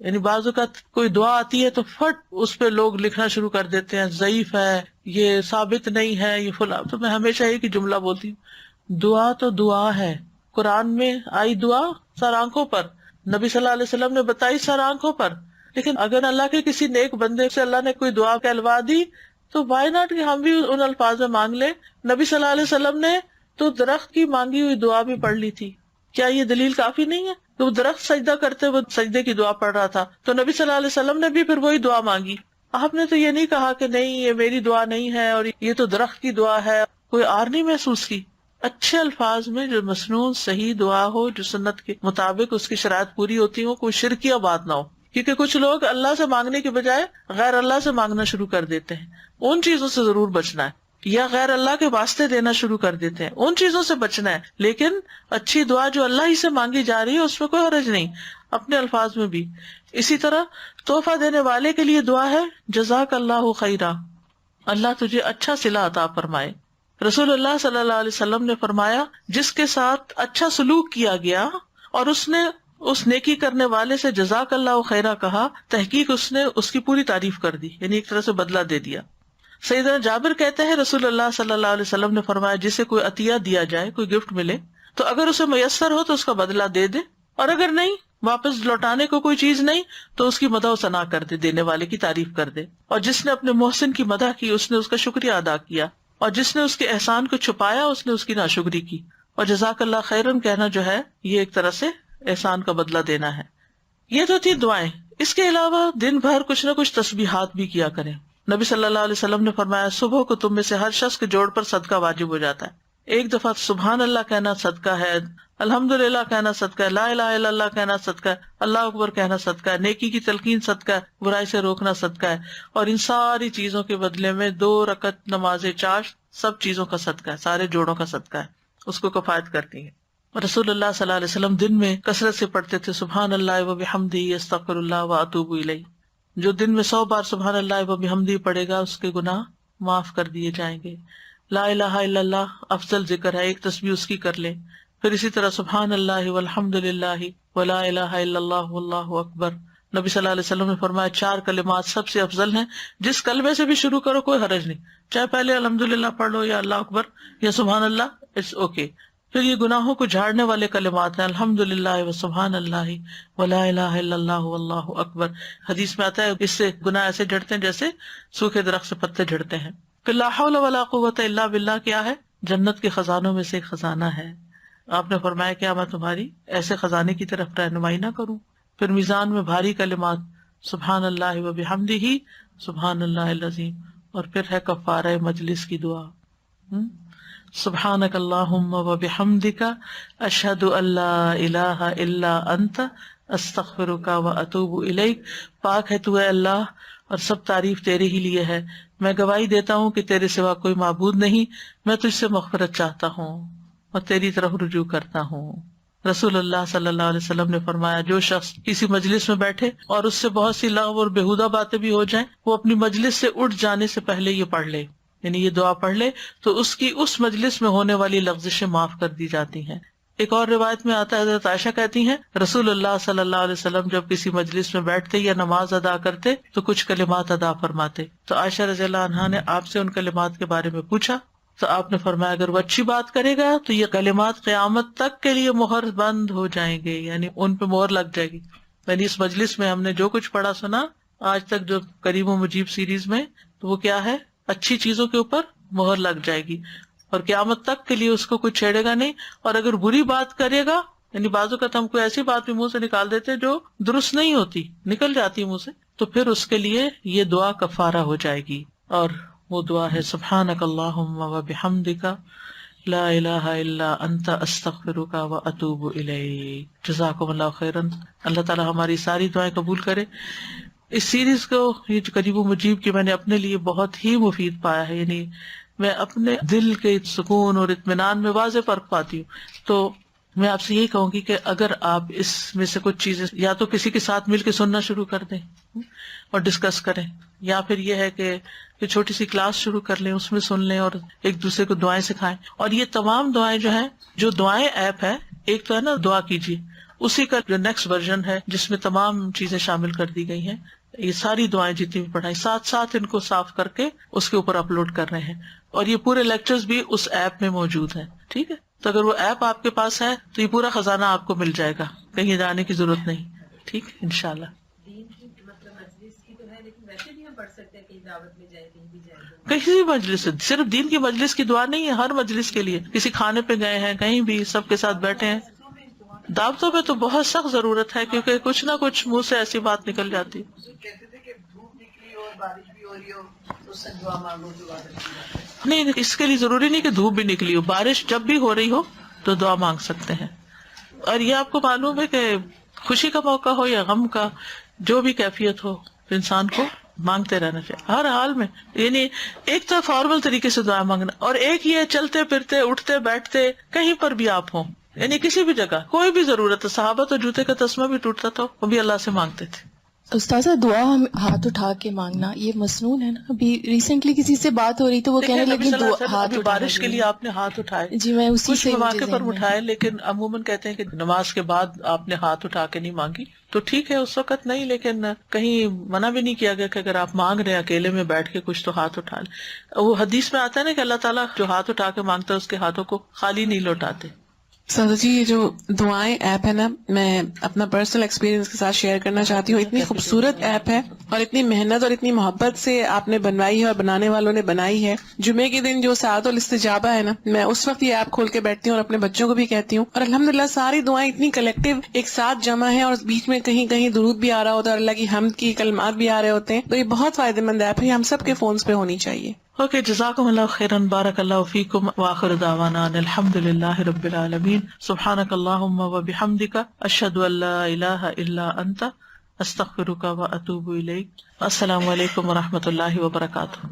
یعنی بعض اوقات کوئی دعا آتی ہے تو فٹ اس پہ لوگ لکھنا شروع کر دیتے ہیں، ضعیف ہے، یہ ثابت نہیں ہے، یہ فلاں. تو میں ہمیشہ ایک ہی جملہ بولتی ہوں، دعا تو دعا ہے. قرآن میں آئی دعا سر آنکھوں پر، نبی صلی اللہ علیہ وسلم نے بتائی سر آنکھوں پر. لیکن اگر اللہ کے کسی نیک بندے سے اللہ نے کوئی دعا کہلوا دی تو وائی ناٹ کہ ہم بھی ان الفاظ میں مانگ لیں. نبی صلی اللہ علیہ وسلم نے تو درخت کی مانگی ہوئی دعا بھی پڑھ لی تھی. کیا یہ دلیل کافی نہیں ہے کہ وہ درخت سجدہ کرتے وہ سجدے کی دعا پڑھ رہا تھا، تو نبی صلی اللہ علیہ وسلم نے بھی پھر وہی دعا مانگی. آپ نے تو یہ نہیں کہا کہ نہیں یہ میری دعا نہیں ہے اور یہ تو درخت کی دعا ہے. کوئی آر نہیں محسوس کی. اچھے الفاظ میں جو مسنون صحیح دعا ہو، جو سنت کے مطابق اس کی شرائط پوری ہوتی ہو، کوئی شرکیہ بات نہ ہو. کیونکہ کچھ لوگ اللہ سے مانگنے کے بجائے غیر اللہ سے مانگنا شروع کر دیتے ہیں. ان چیزوں سے ضرور بچنا ہے، یا غیر اللہ کے واسطے دینا شروع کر دیتے ہیں، ان چیزوں سے بچنا ہے. لیکن اچھی دعا جو اللہ ہی سے مانگی جا رہی ہے اس میں کوئی حرج نہیں، اپنے الفاظ میں بھی. اسی طرح تحفہ دینے والے کے لیے دعا ہے جزاک اللہ خیرا، اللہ تجھے اچھا صلہ عطا فرمائے. رسول اللہ صلی اللہ علیہ وسلم نے فرمایا جس کے ساتھ اچھا سلوک کیا گیا اور اس نے اس نیکی کرنے والے سے جزاک اللہ خیرا کہا، تحقیق اس نے اس کی پوری تعریف کر دی، یعنی ایک طرح سے بدلہ دے دیا. سیدنا جابر کہتے ہیں رسول اللہ صلی اللہ علیہ وسلم نے فرمایا جسے کوئی عطیہ دیا جائے، کوئی گفٹ ملے، تو اگر اسے میسر ہو تو اس کا بدلہ دے دے، اور اگر نہیں، واپس لوٹانے کو کوئی چیز نہیں، تو اس کی مدح و ثنا کر دے، دینے والے کی تعریف کر دے. اور جس نے اپنے محسن کی مدح کی اس نے اس کا شکریہ ادا کیا، اور جس نے اس کے احسان کو چھپایا اس نے اس کی ناشکری کی. اور جزاک اللہ خیرن کہنا جو ہے یہ ایک طرح سے احسان کا بدلہ دینا ہے. یہ تو تھی دعائیں. اس کے علاوہ دن بھر کچھ نہ کچھ تسبیحات بھی کیا کریں. نبی صلی اللہ علیہ وسلم نے فرمایا صبح کو تم میں سے ہر شخص کے جوڑ پر صدقہ واجب ہو جاتا ہے. ایک دفعہ سبحان اللہ کہنا صدقہ ہے، الحمدللہ کہنا صدقہ ہے، لا الہ الا اللہ کہنا صدقہ ہے، اللہ اکبر کہنا صدقہ ہے، نیکی کی تلقین صدقہ ہے، برائی سے روکنا صدقہ ہے. اور ان ساری چیزوں کے بدلے میں 2 رکعت نماز چاشت سب چیزوں کا صدقہ ہے، سارے جوڑوں کا صدقہ ہے، اس کو کفایت کرتی ہے. رسول اللہ صلی اللہ علیہ وسلم دن میں کثرت سے پڑھتے تھے سبحان اللہ و بحمدہ استغفر اللہ و اتوب الیہ. جو دن میں 100 بار سبحان اللہ و بحمدہ پڑھے گا اس کے گناہ معاف کر دیے جائیں گے. لا الہ الا اللہ افضل ذکر ہے، ایک تسبیح اس کی کر لیں. پھر اسی طرح سبحان اللہ والحمد للہ ولا الہ الا اللہ واللہ اکبر. نبی صلی اللہ علیہ وسلم نے فرمایا 4 کلمات سب سے افضل ہیں، جس کلمے سے بھی شروع کرو کوئی حرج نہیں، چاہے پہلے الحمدللہ پڑھ لو یا اللہ اکبر یا سبحان اللہ، اٹس اوکے. پھر یہ گناہوں کو جھاڑنے والے کلمات ہیں الحمدللہ و سبحان اللہ ولا الہ الا اللہ واللہ اکبر. حدیث میں آتا ہے اس سے گناہ ایسے جھڑتے ہیں جیسے سوکھے درخت سے پتے جھڑتے ہیں. پھر لا حول ولا قوت الا باللہ کیا ہے؟ جنت کے خزانوں میں سے ایک خزانہ ہے. آپ نے فرمایا کیا میں تمہاری ایسے خزانے کی طرف رہنمائی نہ کروں؟ پھر میزان میں بھاری کلمات سبحان اللہ و بحمدہ سبحان اللہ العظیم. اور پھر ہے کفارہ مجلس کی دعا سبحانک اللہم و بحمدک اشہد ان لا الہ الا انت استغفرک و اتوب الیک. پاک ہے تو اے اللہ اور سب تعریف تیرے ہی لیے ہے، میں گواہی دیتا ہوں کہ تیرے سوا کوئی معبود نہیں، میں تجھ سے مغفرت چاہتا ہوں اور تیری طرف رجوع کرتا ہوں. رسول اللہ صلی اللہ علیہ وسلم نے فرمایا جو شخص کسی مجلس میں بیٹھے اور اس سے بہت سی لغو اور بےہودہ باتیں بھی ہو جائیں، وہ اپنی مجلس سے اٹھ جانے سے پہلے یہ پڑھ لے، یعنی یہ دعا پڑھ لے تو اس کی اس مجلس میں ہونے والی لغزشیں معاف کر دی جاتی ہیں. ایک اور روایت میں آتا ہے حضرت عائشہ کہتی ہیں رسول اللہ صلی اللہ علیہ وسلم جب کسی مجلس میں بیٹھتے یا نماز ادا کرتے تو کچھ کلمات ادا فرماتے. تو عائشہ رضی اللہ عنہا نے آپ سے ان کلمات کے بارے میں پوچھا تو آپ نے فرمایا اگر وہ اچھی بات کرے گا تو یہ کلمات قیامت تک کے لیے مہر بند ہو جائیں گے، یعنی ان پہ مہر لگ جائے گی. یعنی اس مجلس میں ہم نے جو کچھ پڑھا سنا آج تک جو کریم و مجیب سیریز میں، تو وہ کیا ہے؟ اچھی چیزوں کے اوپر مہر لگ جائے گی اور قیامت تک کے لیے اس کو کوئی چھیڑے گا نہیں. اور اگر بری بات کرے گا، یعنی بعض اوقات ہم کوئی ایسی بات بھی منہ سے نکال دیتے جو درست نہیں ہوتی، نکل جاتی منہ سے، تو پھر اس کے لیے یہ دعا کفارہ ہو جائے گی. اور وہ دعا ہے سبحانک اللہم و بحمدک لا الہ الا انت استغفرک و اتوب الیک. جزاکم اللہ خیرا. اللہ تعالی ہماری ساری دعائیں قبول کرے. اس سیریز کو یہ جو قریب و مجیب کی میں نے اپنے لیے بہت ہی مفید پایا ہے، یعنی میں اپنے دل کے سکون اور اطمینان میں واضح فرق پاتی ہوں. تو میں آپ سے یہی کہوں گی کہ اگر آپ اس میں سے کچھ چیزیں یا تو کسی کے ساتھ مل کے سننا شروع کر دیں اور ڈسکس کریں، یا پھر یہ ہے کہ چھوٹی سی کلاس شروع کر لیں، اس میں سن لیں اور ایک دوسرے کو دعائیں سکھائیں. اور یہ تمام دعائیں جو ہیں، جو دعائیں ایپ ہے، ایک تو ہے نا دعا کیجیے، اسی کا جو نیکسٹ ورژن ہے جس میں تمام چیزیں شامل کر دی گئی ہیں. یہ ساری دعائیں جتنی بھی پڑھائی ساتھ ساتھ ان کو صاف کر کے اس کے اوپر اپلوڈ کر رہے ہیں. اور یہ پورے لیکچرز بھی اس ایپ میں موجود ہیں. ٹھیک ہے، تو اگر وہ ایپ آپ کے پاس ہے تو یہ پورا خزانہ آپ کو مل جائے گا، کہیں جانے کی ضرورت نہیں. ٹھیک ہے انشاءاللہ. کسی بھی مجلس سے، صرف دین کی مجلس کی دعا نہیں ہے، ہر مجلس کے لیے، کسی کھانے پہ گئے ہیں، کہیں بھی سب کے ساتھ بیٹھے ہیں. دعوتوں میں تو بہت سخت ضرورت ہے کیونکہ کچھ نہ کچھ منہ سے ایسی بات نکل جاتی. نہیں، اس کے لیے ضروری نہیں کہ دھوپ بھی نکلی ہو، بارش جب بھی ہو رہی ہو تو دعا مانگ سکتے ہیں. اور یہ آپ کو معلوم ہے کہ خوشی کا موقع ہو یا غم کا، جو بھی کیفیت ہو انسان کو مانگتے رہنا چاہیے ہر حال میں. یعنی ایک تو فارمل طریقے سے دعا مانگنا، اور ایک یہ چلتے پھرتے اٹھتے بیٹھتے کہیں پر بھی آپ ہوں، یعنی کسی بھی جگہ کوئی بھی ضرورت ہے. صحابہ تو جوتے کا تسمہ بھی ٹوٹتا تھا وہ بھی اللہ سے مانگتے تھے. استاذہ دعا ہم ہاتھ اٹھا کے مانگنا یہ مسنون ہے نا. ابھی ریسنٹلی کسی سے بات ہو رہی تو وہ کہنے دیکھیں، نبی لگے صلی اللہ علیہ وسلم ہاتھ ابھی بارش کے لیے آپ نے ہاتھ اٹھائے. جی میں اسی کچھ سے مواقع پر اٹھائے، لیکن عموماً کہتے ہیں کہ نماز کے بعد آپ نے ہاتھ اٹھا کے نہیں مانگی تو ٹھیک ہے اس وقت نہیں، لیکن کہیں منع بھی نہیں کیا گیا کہ اگر آپ مانگ رہے ہیں اکیلے میں بیٹھ کے کچھ تو ہاتھ اٹھا لیں. وہ حدیث میں آتا ہے نا کہ اللہ تعالیٰ جو ہاتھ اٹھا کے مانگتا ہے اس کے ہاتھوں کو خالی نہیں لوٹاتے. سادہ جی یہ جو دعائیں ایپ ہے نا، میں اپنا پرسنل ایکسپیرینس کے ساتھ شیئر کرنا چاہتی ہوں. اتنی خوبصورت ایپ ہے اور اتنی محنت اور اتنی محبت سے آپ نے بنوائی ہے اور بنانے والوں نے بنائی ہے. جمعے کے دن جو ساعت الاستجابہ ہے نا، میں اس وقت یہ ایپ کھول کے بیٹھتی ہوں اور اپنے بچوں کو بھی کہتی ہوں، اور الحمدللہ ساری دعائیں اتنی کلیکٹیو ایک ساتھ جمع ہے، اور بیچ میں کہیں کہیں درود بھی آ رہا ہوتا ہے اور اللہ کی حمد کی کلمات بھی آ رہے ہوتے ہیں. تو یہ بہت فائدہ مند ایپ ہے، یہ ہم سب کے فونز پہ ہونی چاہیے. اوکے، جزاکم اللہ خیرن، بارک اللہ فیکم، وآخر دعوانا ان الحمد للہ رب العالمین. سبحانک اللہم وبحمدک، اشہد ان لا الہ الا انت، استغفرک واتوب الیک. السلام علیکم ورحمۃ اللہ وبرکاتہ.